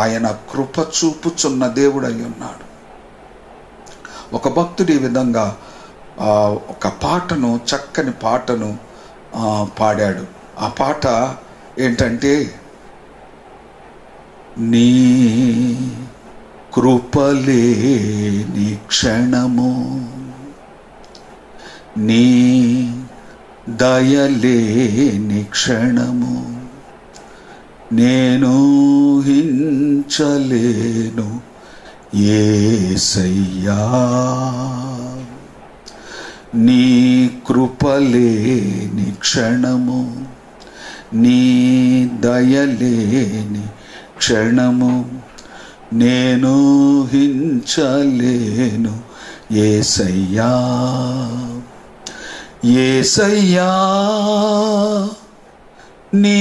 [SPEAKER 1] ఆయన కృప చూపుచున్న దేవుడై ఉన్నాడు. ఒక భక్తుడు ఈ విధంగా ఒక పాటను, చక్కని పాటను పాడాడు. ఆ పాట ఏంటంటే, నీ కృపలేని క్షణము, నీ దయలేని క్షణము నేను హించలేను యేసయ్యా. నీ కృపలేని క్షణము, నీ దయలేని క్షణము నేను హించలేను యేసయ్యా. యేసయ్యా నీ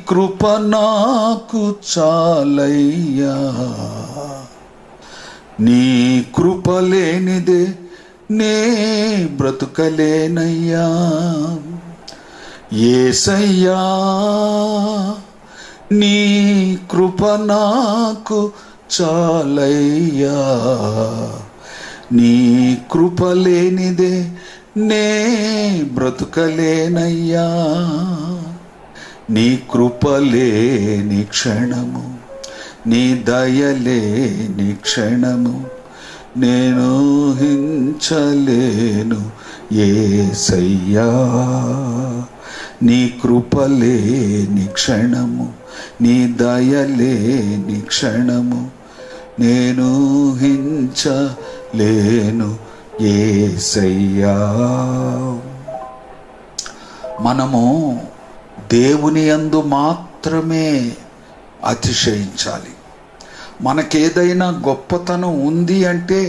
[SPEAKER 1] కృప నాకు చాలయ్యా. నీ కృప లేనిదే నే బ్రతుకలేనయ్యా. యేసయ్యా నీ కృప నాకు చాలయ్యా. నీ కృప లేనిదే నే బ్రతుకలేనయ్యా. నీ కృపలేని క్షణము, నీ దయలేని క్షణము నేను హించలేను యేసయ్యా. నీ కృపలేని క్షణము, నీ దయలేని క్షణము నేను హించలేను యేసయ్యా. మనము దేవుని యందు మాత్రమే అతిశయించాలి. మనకేదైనా గొప్పతనం ఉంది అంటే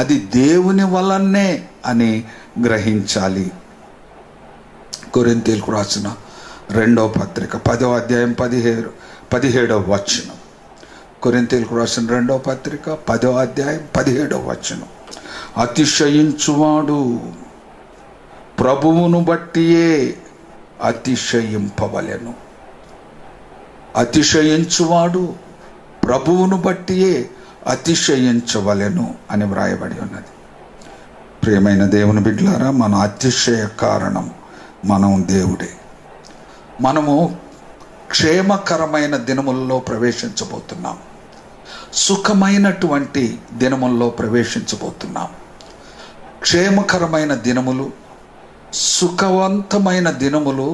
[SPEAKER 1] అది దేవుని వలనే అని గ్రహించాలి. కొరింథీయులకు రాసిన 2వ పత్రిక 10వ అధ్యాయం 17వ వచనం. కొరింథీయులకు రాసిన 2వ పత్రిక 10వ అధ్యాయం 17వ వచనం. అతిశయించువాడు ప్రభువును బట్టియే అతిశయింపవలెను. అతిశయించువాడు ప్రభువును బట్టియే అతిశయించవలెను అని వ్రాయబడి ఉన్నది. ప్రియమైన దేవుని బిడ్డలారా, మన అతిశయ కారణం మనం దేవుడే. మనము క్షేమకరమైన దినముల్లో ప్రవేశించబోతున్నాం. సుఖమైనటువంటి దినముల్లో ప్రవేశించబోతున్నాం. క్షేమకరమైన దినములు, సుఖవంతమైన దినములు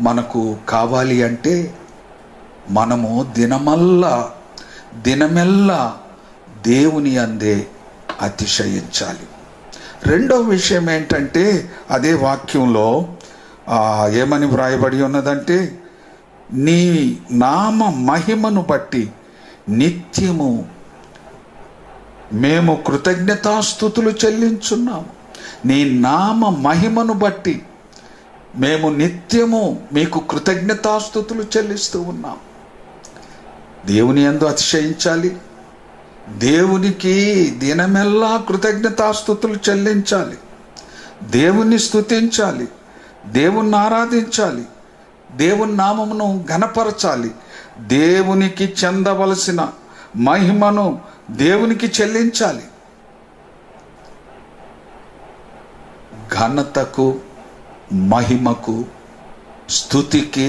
[SPEAKER 1] మనకు కావాలి అంటే మనము దినమెల్లా దేవుని అందే అతిశయించాలి. రెండో విషయం ఏంటంటే, అదే వాక్యంలో ఏమని వ్రాయబడి ఉన్నదంటే, నీ నామ మహిమను బట్టి నిత్యము మేము కృతజ్ఞతాస్తుతులు చెల్లించున్నాము. నీ నామ మహిమను బట్టి మేము నిత్యము మీకు కృతజ్ఞతాస్తుతులు చెల్లిస్తూ ఉన్నాం. దేవుని యందు అతిశయించాలి. దేవునికి దినమెల్లా కృతజ్ఞతాస్తుతులు చెల్లించాలి. దేవుణ్ణి స్తుతించాలి, దేవుణ్ణి ఆరాధించాలి, దేవుని నామమును ఘనపరచాలి. దేవునికి చెందవలసిన మహిమను దేవునికి చెల్లించాలి. ఘనతకు, మహిమకు, స్తుతికి,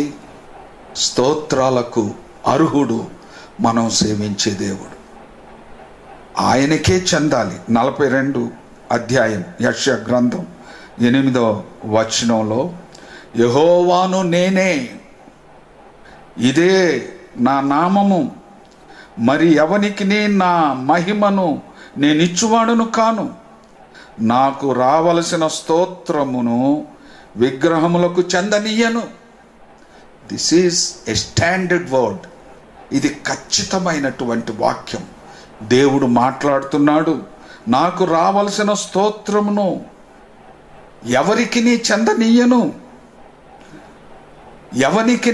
[SPEAKER 1] స్తోత్రాలకు అర్హుడు మనం సేవించే దేవుడు. ఆయనకే చెందాలి. 42 అధ్యాయం యెషయా గ్రంథం 8వ వచనంలో, యెహోవాను నేనే, ఇదే నా నామము, మరి ఎవనికి నా మహిమను నేనిచ్చువాడును కాను. నాకు రావలసిన స్తోత్రమును విగ్రహములకు చెందనీయను. This is a standard word. ఇది ఖచ్చితమైనటువంటి వాక్యం. దేవుడు మాట్లాడుతున్నాడు. నాకు రావలసిన స్తోత్రమును ఎవరికి చెందనీయను, ఎవనికి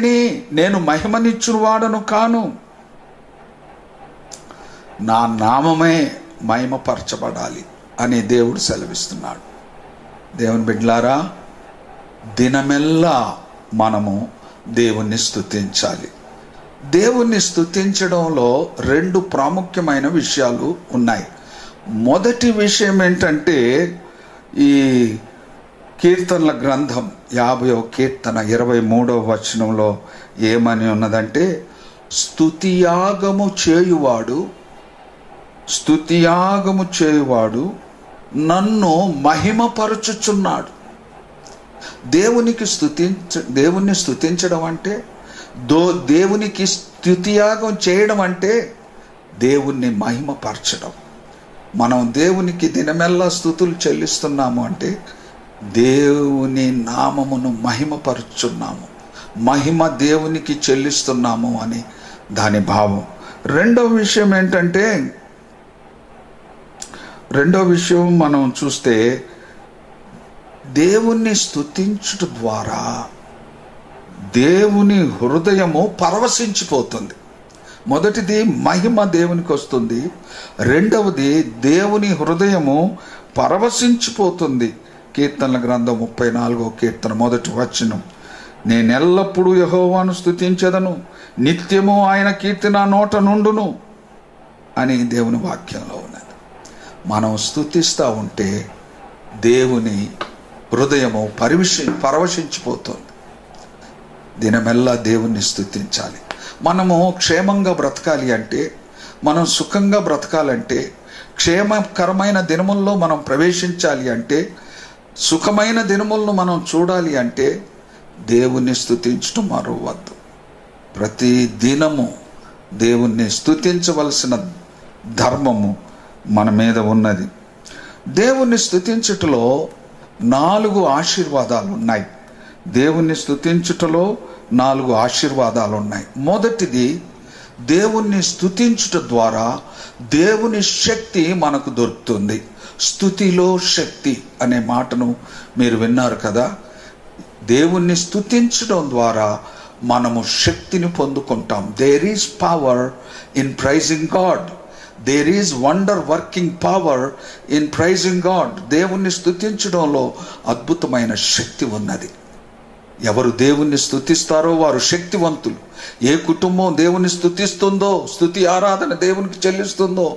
[SPEAKER 1] నేను మహిమనిచ్చువాడను కాను. నా నామమే మహిమపరచబడాలి అని దేవుడు సెలవిస్తున్నాడు. దేవుని బిడ్డలారా, దినమెల్లా మనము దేవుణ్ణి స్తుతించాలి. దేవుణ్ణి స్తుతించడంలో 2 ప్రాముఖ్యమైన విషయాలు ఉన్నాయి. మొదటి విషయం ఏంటంటే, ఈ కీర్తనల గ్రంథం 50వ కీర్తన 23వ వచనంలో ఏమని ఉన్నదంటే, స్తుతియాగము చేయువాడు నన్ను మహిమపరచుచున్నాడు. దేవుణ్ణి స్తుతించడం అంటే, దేవునికి స్తుతియాగం చేయడం అంటే దేవుణ్ణి మహిమపరచడం. మనం దేవునికి దినమెల్లా స్తుతులు చెల్లిస్తున్నాము అంటే దేవుని నామమును మహిమపరుచున్నాము, మహిమ దేవునికి చెల్లిస్తున్నాము అని దాని భావం. రెండో విషయం మనం చూస్తే, దేవుణ్ణి స్తుతించుట ద్వారా దేవుని హృదయము పరవశించిపోతుంది. మొదటిది మహిమ దేవునికి వస్తుంది, రెండవది దేవుని హృదయము పరవశించిపోతుంది. కీర్తనల గ్రంథం 34వ కీర్తన 1వ వచనం, నేనెల్లప్పుడూ యెహోవాను స్తుతించెదను, నిత్యము ఆయన కీర్తి నా నోట నుండును అని దేవుని వాక్యంలో ఉన్నది. మనం స్తుతిస్తూ ఉంటే దేవుని హృదయము పరవశించిపోతుంది. దినమెల్లా దేవుణ్ణి స్తుతించాలి. మనము క్షేమంగా బ్రతకాలి అంటే, మనం సుఖంగా బ్రతకాలంటే, క్షేమకరమైన దినముల్లో మనం ప్రవేశించాలి అంటే, సుఖమైన దినములను మనం చూడాలి అంటే దేవుణ్ణి స్తుతించడం మరవద్దు. ప్రతి దినము దేవుణ్ణి స్తుతించవలసిన ధర్మము మన మీద ఉన్నది. దేవుణ్ణి స్తుతించుటలో 4 ఆశీర్వాదాలు ఉన్నాయి. దేవుణ్ణి స్తుతించుటలో 4 ఆశీర్వాదాలు ఉన్నాయి. మొదటిది, దేవుణ్ణి స్తుతించుట ద్వారా దేవుని శక్తి మనకు దొరుకుతుంది. స్తుతిలో శక్తి అనే మాటను మీరు విన్నారు కదా. దేవుణ్ణి స్తుతించడం ద్వారా మనము శక్తిని పొందుకుంటాం. There is power in praising God. There is wonder working power in praising God. దేవుణ్ణి స్తుతించడంలో అద్భుతమైన శక్తి ఉన్నది. ఎవరు దేవుణ్ణి స్తుతిస్తారో వారు శక్తివంతులు. ఏ కుటుంబం దేవుని స్తుతిస్తుందో, స్తుతి ఆరాధన దేవునికి చెల్లిస్తుందో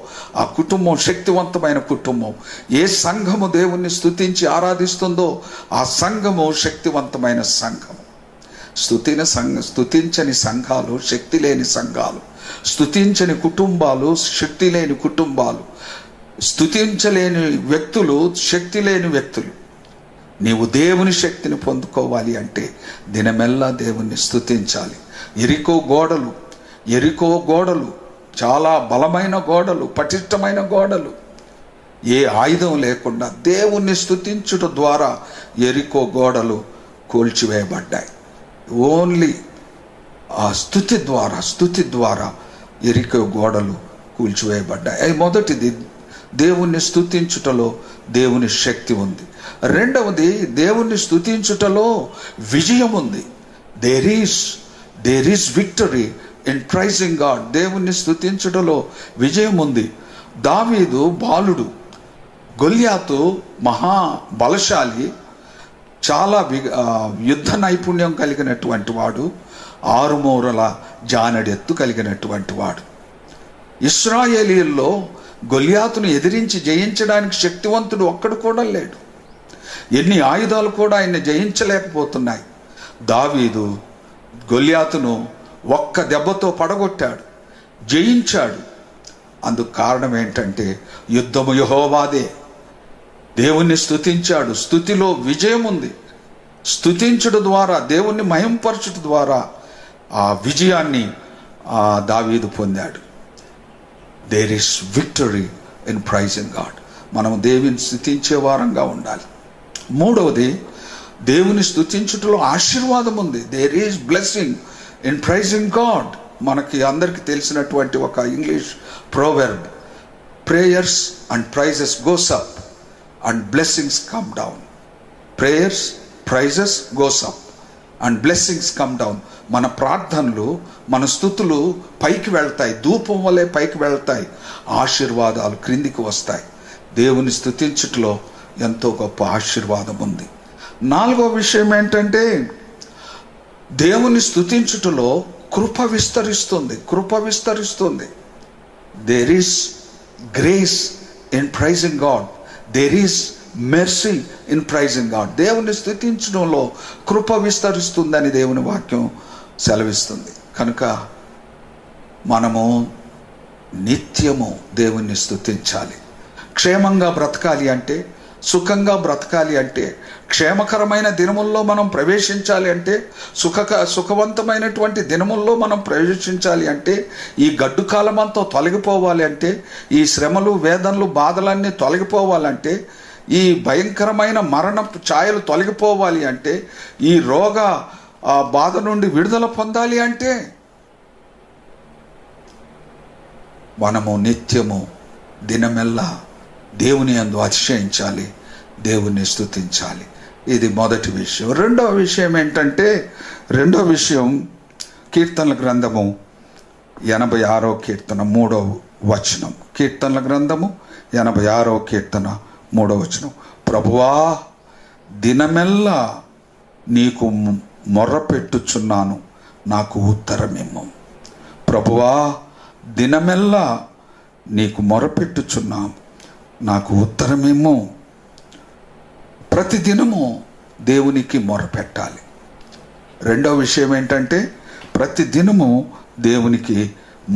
[SPEAKER 1] ఆ కుటుంబం శక్తివంతమైన కుటుంబం. ఏ సంఘము దేవుణ్ణి స్తుతించి ఆరాధిస్తుందో ఆ సంఘము శక్తివంతమైన సంఘం. స్తుతించని సంఘాలు శక్తి లేని సంఘాలు, స్తుతించని కుటుంబాలు శక్తి లేని కుటుంబాలు, స్తుతించలేని వ్యక్తులు శక్తి లేని వ్యక్తులు. నీవు దేవుని శక్తిని పొందుకోవాలి అంటే దినమెల్లా దేవుణ్ణి స్తుతించాలి. ఎరికో గోడలు చాలా బలమైన గోడలు, పటిష్టమైన గోడలు. ఏ ఆయుధం లేకుండా దేవుణ్ణి స్తుతించుట ద్వారా ఎరికో గోడలు కూల్చివేయబడ్డాయి. ఓన్లీ ఆ స్తుతి ద్వారా ఎరికో గోడలు కూల్చివేయబడ్డాయి. మొదటిది, దేవుణ్ణి స్తుతించుటలో దేవుని శక్తి ఉంది. రెండవది, దేవుణ్ణి స్తుతించుటలో విజయం ఉంది. There is victory in praising God. దేవుణ్ణి స్తుతించుటలో విజయం ఉంది. దావీదు బాలుడు, గొల్యాతు మహా బలశాలి, చాలా యుద్ధ నైపుణ్యం కలిగినటువంటి వాడు, 6 మూరల జానడెత్తు కలిగినటువంటి వాడు. ఇశ్రాయేలీయుల్లో గొల్యాతును ఎదిరించి జయించడానికి శక్తివంతుడు ఒక్కడు కూడా లేడు. ఎన్ని ఆయుధాలు కూడా ఆయన్ని జయించలేకపోతున్నాయి. దావీదు గొల్యాతును ఒక్క దెబ్బతో పడగొట్టాడు, జయించాడు. అందుకు కారణం ఏంటంటే యుద్ధము యెహోవాదే. దేవుణ్ణి స్తుతించాడు, స్తుతిలో విజయం ఉంది. స్తుతించుట ద్వారా, దేవుణ్ణి మహింపరచుట ద్వారా ఆ విజయాన్ని దావీదు పొందాడు. There is victory in praising God. మనము దేవుని స్తుతించే వారంగా ఉండాలి. మూడవది, దేవుని స్తుతించుటలో ఆశీర్వాదం ఉంది. There is blessing in praising God. మనకి అందరికీ తెలిసినటువంటి ఒక English proverb, prayers and praises goes up and blessings come down. Prayers, praises goes up and blessings come down. మన ప్రార్థనలు, మన స్తుతులు పైకి వెళ్తాయి, ధూపం వలె పైకి వెళ్తాయి, ఆశీర్వాదాలు క్రిందికి వస్తాయి. దేవుని స్తుతించుటలో ఎంతో గొప్ప ఆశీర్వాదం ఉంది. నాలుగో విషయం ఏంటంటే దేవుని స్తుతించుటలో కృప విస్తరిస్తుంది. There is grace in praising God. There is mercy in praising God. దేవుని స్తుతించడంలో కృప విస్తరిస్తుందని దేవుని వాక్యం సెలవిస్తుంది. కనుక మనము నిత్యము దేవుణ్ణి స్తుతించాలి. క్షేమంగా బ్రతకాలి అంటే, సుఖంగా బ్రతకాలి అంటే, క్షేమకరమైన దినముల్లో మనం ప్రవేశించాలి అంటే, సుఖవంతమైనటువంటి దినముల్లో మనం ప్రవేశించాలి అంటే, ఈ గడ్డు కాలమంతా తొలగిపోవాలి అంటే, ఈ శ్రమలు, వేదనలు, బాధలన్నీ తొలగిపోవాలంటే, ఈ భయంకరమైన మరణపు ఛాయలు తొలగిపోవాలి అంటే, ఈ రోగ బాధ నుండి విడుదల పొందాలి అంటే మనము నిత్యము దినమెల్లా దేవుని యందు అతిశయించాలి, దేవుణ్ణి స్తుతించాలి. ఇది మొదటి విషయం. రెండవ విషయం ఏంటంటే, కీర్తనల గ్రంథము 86వ కీర్తన 3వ వచనం. కీర్తనల గ్రంథము 86వ కీర్తన 3వ వచనం. ప్రభువా, దినమెల్లా నీకు మొర్రపెట్టుచున్నాను, నాకు ఉత్తరమిమ్ము. ప్రభువా, దినమెల్లా నీకు మొరపెట్టుచున్నాం, నాకు ఉత్తరమిమ్ము. ప్రతిదినము దేవునికి మొరపెట్టాలి. రెండవ విషయం ఏంటంటే, ప్రతిదినము దేవునికి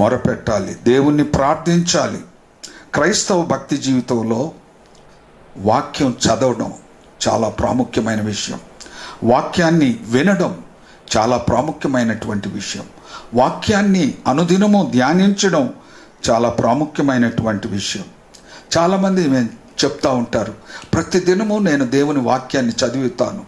[SPEAKER 1] మొరపెట్టాలి, దేవుణ్ణి ప్రార్థించాలి. క్రైస్తవ భక్తి జీవితంలో వాక్యం చదవడం చాలా ప్రాముఖ్యమైన విషయం. వాక్యాన్ని వినడం చాలా ప్రాముఖ్యమైనటువంటి విషయం. వాక్యాన్ని అనుదినము ధ్యానించడం చాలా ప్రాముఖ్యమైనటువంటి విషయం. చాలామంది చెప్తా ఉంటారు, ప్రతిదినము నేను దేవుని వాక్యాన్ని చదువుతాను,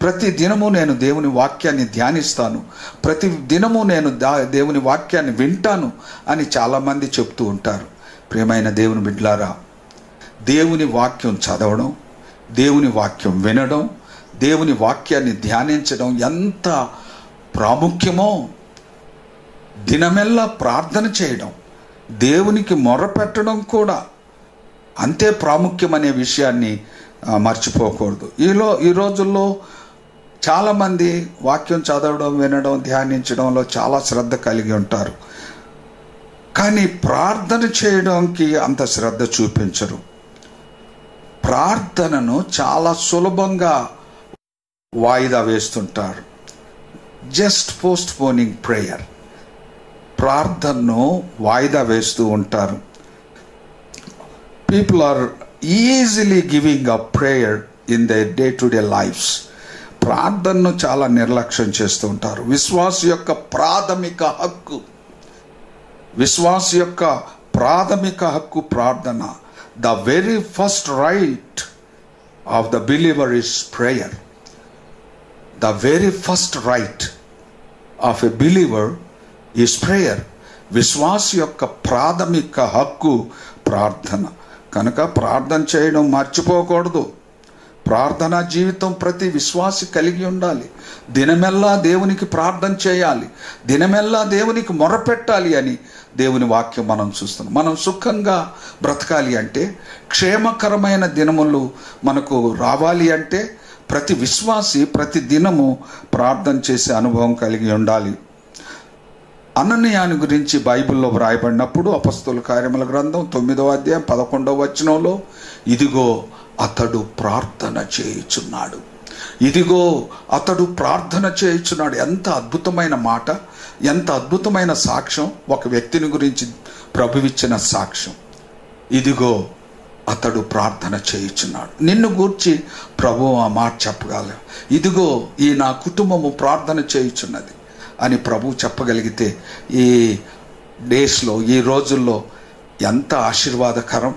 [SPEAKER 1] ప్రతిదినము నేను దేవుని వాక్యాన్ని ధ్యానిస్తాను, ప్రతి దినము నేను దేవుని వాక్యాన్ని వింటాను అని చాలామంది చెప్తూ ఉంటారు. ప్రియమైన దేవుని బిడ్డలారా, దేవుని వాక్యం చదవడం, దేవుని వాక్యం వినడం, దేవుని వాక్యాన్ని ధ్యానించడం ఎంత ప్రాముఖ్యమో, దినమెల్లా ప్రార్థన చేయడం, దేవునికి మొర్రపెట్టడం కూడా అంతే ప్రాముఖ్యమనే విషయాన్ని మర్చిపోకూడదు. ఈ రోజుల్లో చాలామంది వాక్యం చదవడం, వినడం, ధ్యానించడంలో చాలా శ్రద్ధ కలిగి ఉంటారు, కానీ ప్రార్థన చేయడానికి అంత శ్రద్ధ చూపించరు. ప్రార్థనను చాలా సులభంగా వాయిదా వేస్తుంటారు. జస్ట్ పోస్ట్ పోనింగ్ ప్రేయర్, ప్రార్థనను వాయిదా వేస్తూ ఉంటారు. People are easily giving a prayer in the day to day lives. ప్రార్థనను చాలా నిర్లక్ష్యం చేస్తూ ఉంటారు. విశ్వాస యొక్క ప్రాథమిక హక్కు, విశ్వాస యొక్క ప్రాథమిక హక్కు ప్రార్థన. The very first right of the believer is prayer. The very first right of a believer is prayer. విశ్వాస యొక్క ప్రాథమిక హక్కు ప్రార్థన. కనుక ప్రార్థన చేయడం మర్చిపోకూడదు. ప్రార్థనా జీవితం ప్రతి విశ్వాసి కలిగి ఉండాలి. దినమెల్లా దేవునికి ప్రార్థన చేయాలి, దినమెల్లా దేవునికి మొరపెట్టాలి అని దేవుని వాక్యం మనం చూస్తున్నాం. మనం సుఖంగా బ్రతకాలి అంటే, క్షేమకరమైన దినములు మనకు రావాలి అంటే, ప్రతి విశ్వాసి ప్రతి దినము ప్రార్థన చేసే అనుభవం కలిగి ఉండాలి. అననీయాని గురించి బైబిల్లో వ్రాయబడినప్పుడు అపొస్తలుల కార్యముల గ్రంథం 9వ అధ్యాయం 11వ వచనంలో, ఇదిగో అతడు ప్రార్థన చేయుచున్నాడు, ఇదిగో అతడు ప్రార్థన చేయుచున్నాడు. ఎంత అద్భుతమైన మాట, ఎంత అద్భుతమైన సాక్ష్యం. ఒక వ్యక్తిని గురించి ప్రభువిచ్చిన సాక్ష్యం, ఇదిగో అతడు ప్రార్థన చేయుచున్నాడు. నిన్ను గూర్చి ప్రభు ఆ మాట చెప్పగల, ఇదిగో ఈ నా కుటుంబము ప్రార్థన చేయుచున్నది అని ప్రభు చెప్పగలిగితే ఈ డేస్లో, ఈ రోజుల్లో ఎంత ఆశీర్వాదకరం.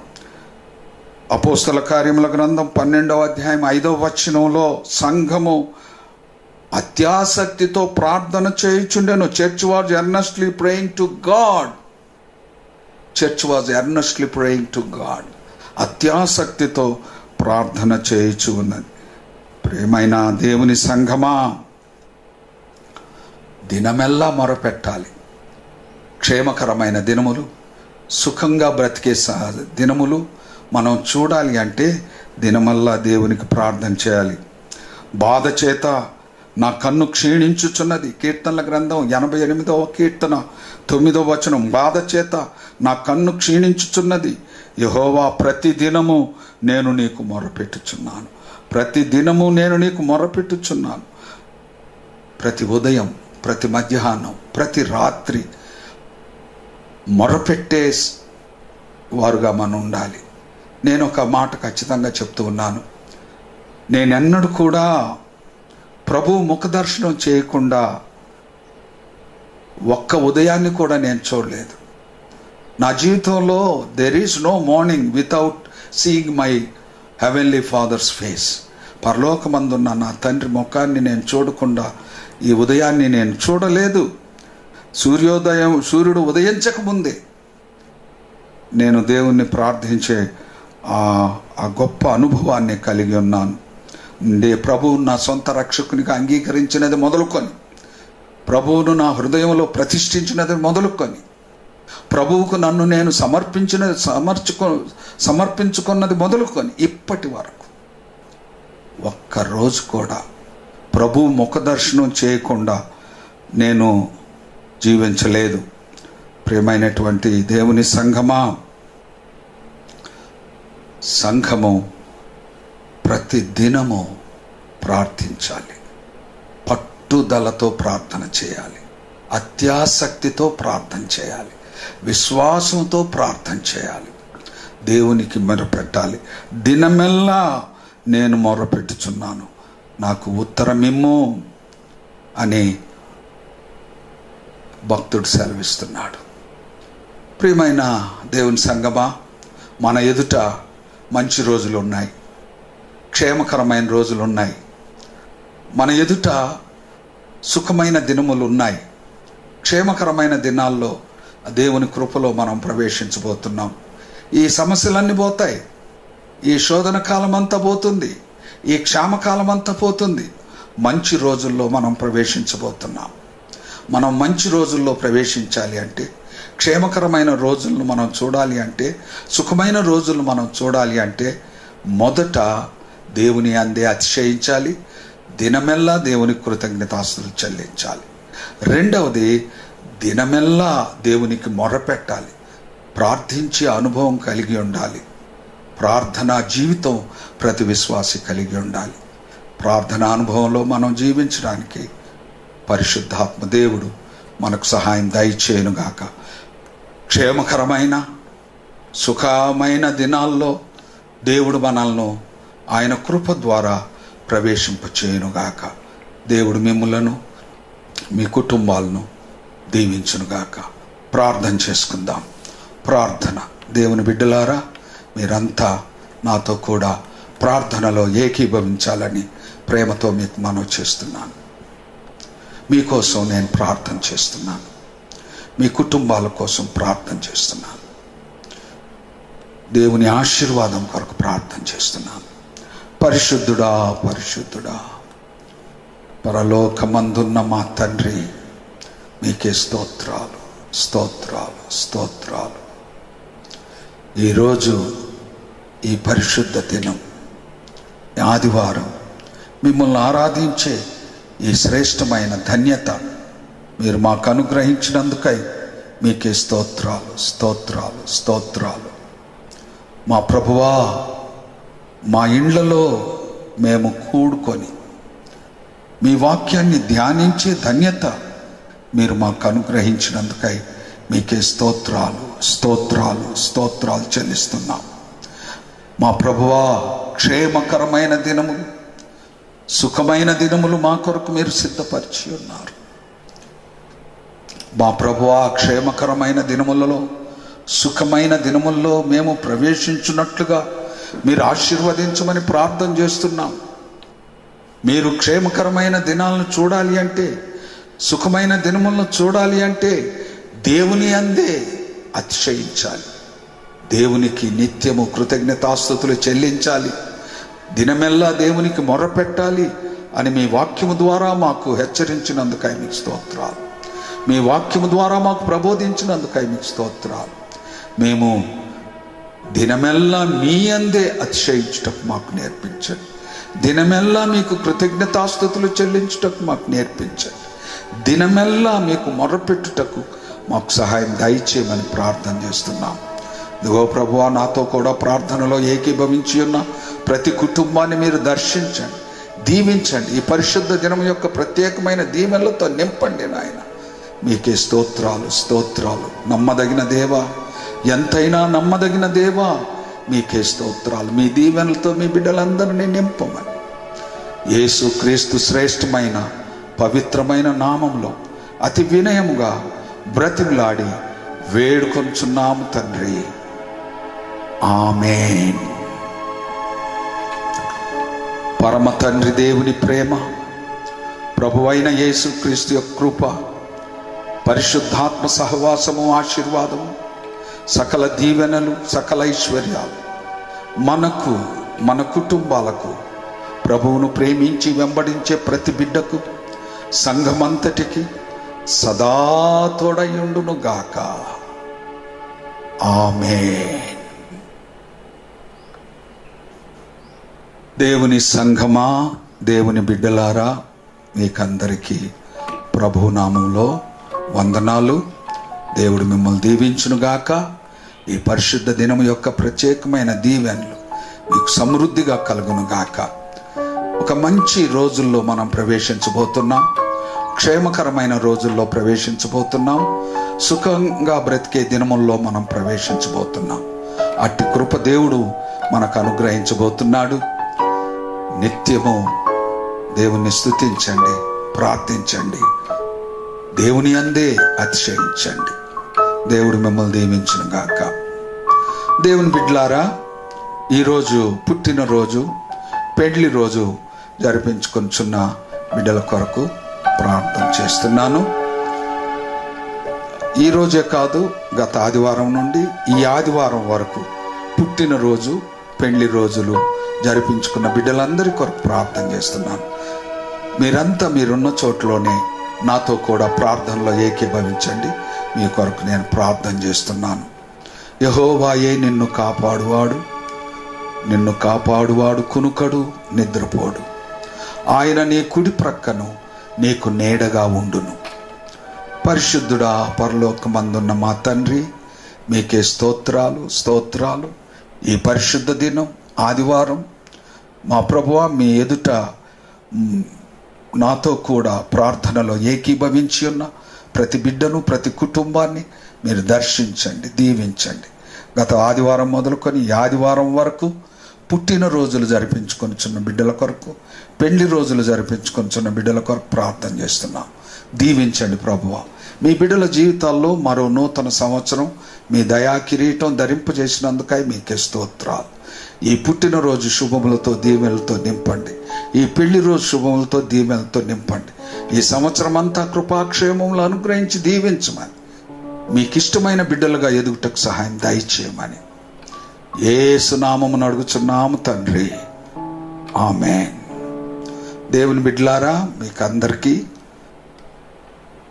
[SPEAKER 1] అపోస్తల కార్యముల గ్రంథం 12వ అధ్యాయం 5వ వచనంలో, సంఘము అత్యాసక్తితో ప్రార్థన చేయుచుండెను. Church was earnestly praying to God. Church was earnestly praying to God. అత్యాసక్తితో ప్రార్థన చేయుచు ఉన్నది. ప్రియమైన దేవుని సంఘమా, దినమెల్లా మొరపెట్టాలి. క్షేమకరమైన దినములు, సుఖంగా బ్రతికే దినములు మనం చూడాలి అంటే దినమల్లా దేవునికి ప్రార్థన చేయాలి. బాధ చేత నా కన్ను క్షీణించుచున్నది. కీర్తనల గ్రంథం 88వ కీర్తన 9వ వచనం, బాధ చేత నా కన్ను క్షీణించుచున్నది. యెహోవా, ప్రతి దినము నేను నీకు మొరపెట్టుచున్నాను, ప్రతి దినము నేను నీకు మొరపెట్టుచున్నాను. ప్రతి ఉదయం, ప్రతి మధ్యాహ్నం, ప్రతి రాత్రి మొరపెట్టే వారుగా మనం ఉండాలి. నేను ఒక మాట ఖచ్చితంగా చెప్తూ ఉన్నాను, నేనెన్నడూ కూడా ప్రభు ముఖదర్శనం చేయకుండా ఒక్క ఉదయాన్ని కూడా నేను చూడలేదు. నా జీవితంలో there is no morning without seeing my heavenly father's face. పరలోకమందున్న నా తండ్రి ముఖాన్ని నేను చూడకుండా ఈ ఉదయాన్ని నేను చూడలేదు. సూర్యుడు ఉదయించక ముందే నేను దేవుణ్ణి ప్రార్థించే ఆ గొప్ప అనుభవాన్ని కలిగి ఉన్నాను. ప్రభువు నా సొంత రక్షకునిగా అంగీకరించినది మొదలుకొని, ప్రభువును నా హృదయంలో ప్రతిష్ఠించినది మొదలుకొని, ప్రభువుకు నన్ను నేను సమర్పించుకున్నది మొదలుకొని ఇప్పటి వరకు ఒక్కరోజు కూడా ప్రభు ముఖదర్శనం చేయకుండా నేను జీవించలేదు. ప్రియమైనటువంటి దేవుని సంఘమా, సంఘము ప్రతి దినము ప్రార్థించాలి, పట్టుదలతో ప్రార్థన చేయాలి, అత్యాసక్తితో ప్రార్థన చేయాలి, విశ్వాసంతో ప్రార్థన చేయాలి, దేవునికి మొరపెట్టాలి. దినమెల్లా నేను మొరపెట్టుచున్నాను, నాకు ఉత్తరమిమ్ము అని భక్తుడు సెలవిస్తున్నాడు. ప్రియమైన దేవుని సంగమా, మన ఎదుట మంచి రోజులు ఉన్నాయి, క్షేమకరమైన రోజులు ఉన్నాయి, మన ఎదుట సుఖమైన దినములు ఉన్నాయి. క్షేమకరమైన దినాల్లో దేవుని కృపలో మనం ప్రవేశించబోతున్నాం. ఈ సమస్యలన్నీ పోతాయి, ఈ శోధన కాలం అంతా పోతుంది, ఈ క్షామకాలం అంతా పోతుంది. మంచి రోజుల్లో మనం ప్రవేశించబోతున్నాం. మనం మంచి రోజుల్లో ప్రవేశించాలి అంటే, క్షేమకరమైన రోజులను మనం చూడాలి అంటే, సుఖమైన రోజులను మనం చూడాలి అంటే, మొదట దేవుని అందే అతిశయించాలి, దినమెల్లా దేవునికి కృతజ్ఞతాస్తుతులు చెల్లించాలి. రెండవది, దినమెల్లా దేవునికి మొరపెట్టాలి, ప్రార్థించే అనుభవం కలిగి ఉండాలి. ప్రార్థనా జీవితం ప్రతి విశ్వాసి కలిగి ఉండాలి. ప్రార్థనా అనుభవంలో మనం జీవించడానికి పరిశుద్ధాత్మ దేవుడు మనకు సహాయం దయచేయునుగాక. క్షేమకరమైన సుఖమైన దినాల్లో దేవుడు మనల్ని ఆయన కృప ద్వారా ప్రవేశింపచేయునుగాక. దేవుడు మిమ్ములను మీ కుటుంబాలను దీవించునుగాక. ప్రార్థన చేసుకుందాం. ప్రార్థన. దేవుని బిడ్డలారా, మీరంతా నాతో కూడా ప్రార్థనలో ఏకీభవించాలని ప్రేమతో మీకు మనవి చేస్తున్నాను. మీకోసం నేను ప్రార్థన చేస్తున్నాను. మీ కుటుంబాల కోసం ప్రార్థన చేస్తున్నాను. దేవుని ఆశీర్వాదం కొరకు ప్రార్థన చేస్తున్నాను. పరిశుద్ధుడా, పరిశుద్ధుడా, పరలోకమందున్న మా తండ్రి, మీకే స్తోత్రాలు, స్తోత్రాలు, స్తోత్రాలు. ఈరోజు ఈ పరిశుద్ధ దినం, ఆదివారం, మిమ్మల్ని ఆరాధించే ఈ శ్రేష్టమైన ధన్యత మీరు మాకు అనుగ్రహించినందుకై మీకే స్తోత్రాలు, స్తోత్రాలు, స్తోత్రాలు. మా ప్రభువా, మా ఇండ్లలో మేము కూడుకొని మీ వాక్యాన్ని ధ్యానించే ధన్యత మీరు మాకు అనుగ్రహించినందుకై మీకే స్తోత్రాలు, స్తోత్రాలు, స్తోత్రాలు చెల్లిస్తున్నాం. మా ప్రభువా, క్షేమకరమైన దినములు, సుఖమైన దినములు మా కొరకు మీరు సిద్ధపరిచి ఉన్నారు. మా ప్రభువా, క్షేమకరమైన దినములలో, సుఖమైన దినముల్లో మేము ప్రవేశించున్నట్లుగా మీరు ఆశీర్వదించమని ప్రార్థన చేస్తున్నాం. మీరు క్షేమకరమైన దినాలను చూడాలి అంటే, సుఖమైన దినములను చూడాలి అంటే దేవుని అందే అతిశయించాలి. దేవునికి నిత్యము కృతజ్ఞతాస్తుతులు చెల్లించాలి. దినమెల్లా దేవునికి మొరపెట్టాలి అని మీ వాక్యము ద్వారా మాకు హెచ్చరించినందుకై మీకు స్తోత్రాలు. మీ వాక్యము ద్వారా మాకు ప్రబోధించినందుకై మీకు స్తోత్రాలు. మేము దినమెల్లా మీ అందే అతిశయించుటకు మాకు నేర్పించండి. దినమెల్లా మీకు కృతజ్ఞతాస్తుతులు చెల్లించుటకు మాకు నేర్పించండి. దినమెల్లా మీకు మొరపెట్టుటకు మాకు సహాయం దయచేయమని ప్రార్థన చేస్తున్నాం. ఇదిగో ప్రభువా, నాతో కూడా ప్రార్థనలో ఏకీభవించి ఉన్న ప్రతి కుటుంబాన్ని మీరు దర్శించండి, దీవించండి. ఈ పరిశుద్ధ దినం యొక్క ప్రత్యేకమైన దీవెనలతో నింపండి నాయన. మీకే స్తోత్రాలు, స్తోత్రాలు. నమ్మదగిన దేవా, ఎంతైనా నమ్మదగిన దేవా, మీకే స్తోత్రాలు. మీ దీవెనలతో మీ బిడ్డలందరినీ నింపమని యేసు క్రీస్తు శ్రేష్టమైన పవిత్రమైన నామంలో అతి వినయముగా బ్రతిమలాడి వేడుకొంచున్నాము తండ్రి. ఆమేన్. పరమ తండ్రి దేవుని ప్రేమ, ప్రభువైన యేసు క్రీస్తు యొక్క కృప, పరిశుద్ధాత్మ సహవాసము, ఆశీర్వాదము, సకల దీవెనలు, సకల ఐశ్వర్యాలు మనకు, మన కుటుంబాలకు, ప్రభువును ప్రేమించి వెంబడించే ప్రతి బిడ్డకు, సంఘమంతటికి సదా తోడయుండును గాక. ఆమేన్. దేవుని సంఘమా, దేవుని బిడ్డలారా, మీకందరికీ ప్రభు నామంలో వందనాలు. దేవుడు మిమ్మల్ని దీవించునుగాక. ఈ పరిశుద్ధ దినం యొక్క ప్రత్యేకమైన దీవెనలు మీకు సమృద్ధిగా కలుగునుగాక. ఒక మంచి రోజుల్లో మనం ప్రవేశించబోతున్నాం. క్షేమకరమైన రోజుల్లో ప్రవేశించబోతున్నాం. సుఖంగా బ్రతికే దినముల్లో మనం ప్రవేశించబోతున్నాం. అట్టి కృప దేవుడు మనకు అనుగ్రహించబోతున్నాడు. నిత్యము దేవుణ్ణి స్తుతించండి, ప్రార్థించండి, దేవుని అందే అతిశయించండి. దేవుడు మిమ్మల్ని దీవించును గాక. దేవుని బిడ్డలారా, ఈరోజు పుట్టినరోజు, పెళ్లి రోజు జరిపించుకొంచున్న బిడ్డల కొరకు ప్రార్థన చేస్తున్నాను. ఈరోజే కాదు, గత ఆదివారం నుండి ఈ ఆదివారం వరకు పుట్టినరోజు, పెళ్లి రోజులు జరిపించుకున్న బిడ్డలందరి కొరకు ప్రార్థన చేస్తున్నాను. మీరంతా మీరున్న చోట్లోనే నాతో కూడా ప్రార్థనలో ఏకీభవించండి. మీ కొరకు నేను ప్రార్థన చేస్తున్నాను. యెహోవాయే నిన్ను కాపాడువాడు, నిన్ను కాపాడువాడు కునుకడు, నిద్రపోడు. ఆయన నీ కుడి ప్రక్కను నీకు నీడగా ఉండును. పరిశుద్ధుడా, పరలోకమందున్న మా తండ్రి, మీకే స్తోత్రాలు స్తోత్రాలు. ఈ పరిశుద్ధ దినం ఆదివారం మా ప్రభువా, మీ ఎదుట నాతో కూడా ప్రార్థనలో ఏకీభవించి ఉన్న ప్రతి బిడ్డను, ప్రతి కుటుంబాన్ని మీరు దర్శించండి, దీవించండి. గత ఆదివారం మొదలుకొని ఈ ఆదివారం వరకు పుట్టినరోజులు జరిపించుకొనిచున్న బిడ్డల కొరకు, పెళ్లి రోజులు జరిపించుకొనిచున్న బిడ్డల కొరకు ప్రార్థన చేస్తున్నాం. దీవించండి ప్రభువా. మీ బిడ్డల జీవితాల్లో మరో నూతన సంవత్సరం మీ దయా కిరీటం ధరింపజేసినందుకై మీకే స్తోత్రాలు. ఈ పుట్టినరోజు శుభములతో దీవెనలతో నింపండి. ఈ పెళ్లి రోజు శుభములతో దీవెనలతో నింపండి. ఈ సంవత్సరం అంతా కృపాక్షేమములు అనుగ్రహించి దీవించమని, మీకు ఇష్టమైన బిడ్డలుగా ఎదుగుటకు సహాయం దయచేయమని యేసు నామమున అడుగుచున్నాము తండ్రి, ఆమేన్. దేవుని బిడ్డలారా, మీకు అందరికీ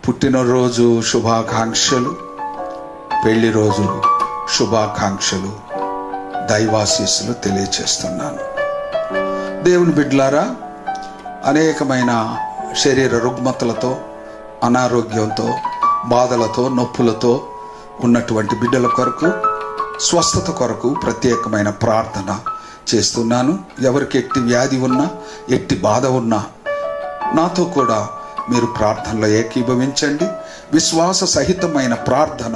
[SPEAKER 1] పుట్టినరోజు శుభాకాంక్షలు, పెళ్లి రోజు శుభాకాంక్షలు, దైవాశీస్సులు తెలియచేస్తున్నాను. దేవుని బిడ్డలారా, అనేకమైన శరీర రుగ్మతలతో, అనారోగ్యంతో, బాధలతో, నొప్పులతో ఉన్నటువంటి బిడ్డల కొరకు, స్వస్థత కొరకు ప్రత్యేకమైన ప్రార్థన చేస్తున్నాను. ఎవరికి ఎట్టి వ్యాధి ఉన్నా, ఎట్టి బాధ ఉన్నా నాతో కూడా మీరు ప్రార్థనలో ఏకీభవించండి. విశ్వాస సహితమైన ప్రార్థన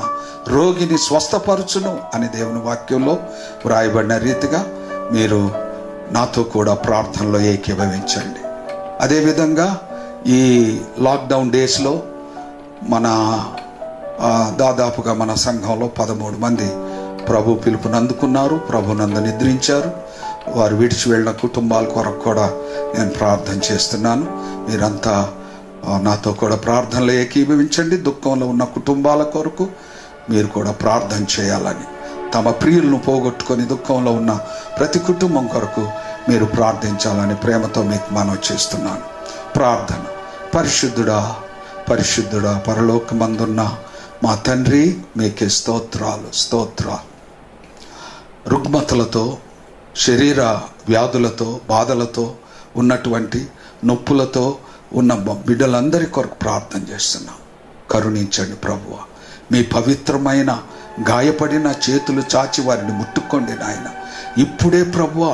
[SPEAKER 1] రోగిని స్వస్థపరచును అని దేవుని వాక్యంలో వ్రాయబడిన రీతిగా మీరు నాతో కూడా ప్రార్థనలో ఏకీభవించండి. అదేవిధంగా ఈ లాక్డౌన్ డేస్లో మన దాదాపుగా మన సంఘంలో 13 మంది ప్రభు పిలుపుని అందుకున్నారు, ప్రభునందు నిద్రించారు. వారు విడిచి వెళ్ళిన కుటుంబాల కొరకు కూడా నేను ప్రార్థన చేస్తున్నాను. మీరంతా నాతో కూడా ప్రార్థనలో ఏకీభవించండి. దుఃఖంలో ఉన్న కుటుంబాల కొరకు మీరు కూడా ప్రార్థన చేయాలని, తమ ప్రియులను పోగొట్టుకొని దుఃఖంలో ఉన్న ప్రతి కుటుంబం కొరకు మీరు ప్రార్థించాలని ప్రేమతో మీకు మనవి చేస్తున్నాను. ప్రార్థన. పరిశుద్ధుడా, పరిశుద్ధుడా, పరలోకమందున్న మా తండ్రి, మీకే స్తోత్రాలు స్తోత్రాలు. రుగ్మతలతో, శరీర వ్యాధులతో, బాధలతో ఉన్నటువంటి నొప్పులతో ఉన్న బిడ్డలందరి కొరకు ప్రార్థన చేస్తున్నాం. కరుణించండి ప్రభువా. మీ పవిత్రమైన గాయపడిన చేతులు చాచి వారిని ముట్టుకోండి నాయన. ఇప్పుడే ప్రభువా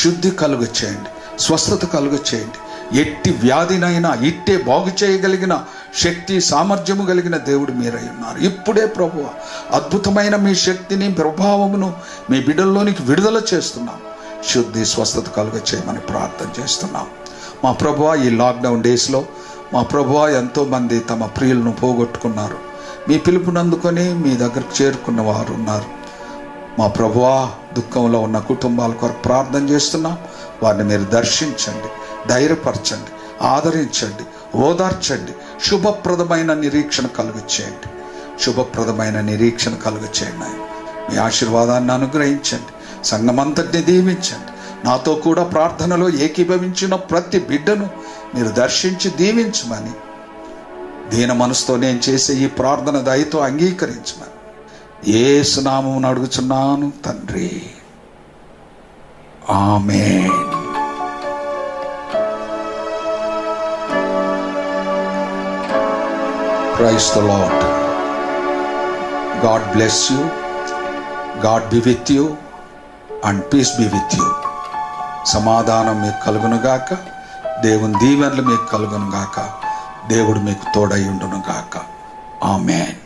[SPEAKER 1] శుద్ధి కలుగ చేయండి, స్వస్థత కలుగ చేయండి. ఎట్టి వ్యాధినైనా ఇట్టే బాగు చేయగలిగిన శక్తి, సామర్థ్యము కలిగిన దేవుడు మీరై ఉన్నారు. ఇప్పుడే ప్రభువా అద్భుతమైన మీ శక్తిని, ప్రభావమును మీ బిడ్డల్లోనికి విడుదల చేస్తున్నాం. శుద్ధి, స్వస్థత కలుగ చేయమని ప్రార్థన చేస్తున్నాం. మా ప్రభువా, ఈ లాక్డౌన్ డేస్లో మా ప్రభువా ఎంతోమంది తమ ప్రియులను పోగొట్టుకున్నారు. మీ పిలుపునందుకొని మీ దగ్గరకు చేరుకున్న వారు ఉన్నారు. మా ప్రభువా, దుఃఖంలో ఉన్న కుటుంబాల కొరకు ప్రార్థన చేస్తున్నాం. వారిని మీరు దర్శించండి, ధైర్యపరచండి, ఆదరించండి, ఓదార్చండి. శుభప్రదమైన నిరీక్షణ కలుగ చేయండి, శుభప్రదమైన నిరీక్షణ కలుగ చేయండి. మీ ఆశీర్వాదాన్ని అనుగ్రహించండి, సంఘమంతటిని దీవించండి. నాతో కూడా ప్రార్థనలో ఏకీభవించిన ప్రతి బిడ్డను మీరు దర్శించి దీవించమని, దీన మనసుతో నేను చేసే ఈ ప్రార్థన దయతో అంగీకరించమని యేసు నామమున అడుగుచున్నాను తండ్రి, ఆమేన్. Praise the Lord. God bless you. God be with you and peace be with you. సమాధానం మీకు కలుగును గాక, దేవుని దీవెనలు మీకు కలుగును గాక, దేవుడు మీకు తోడై ఉండును గాక. ఆమేన్.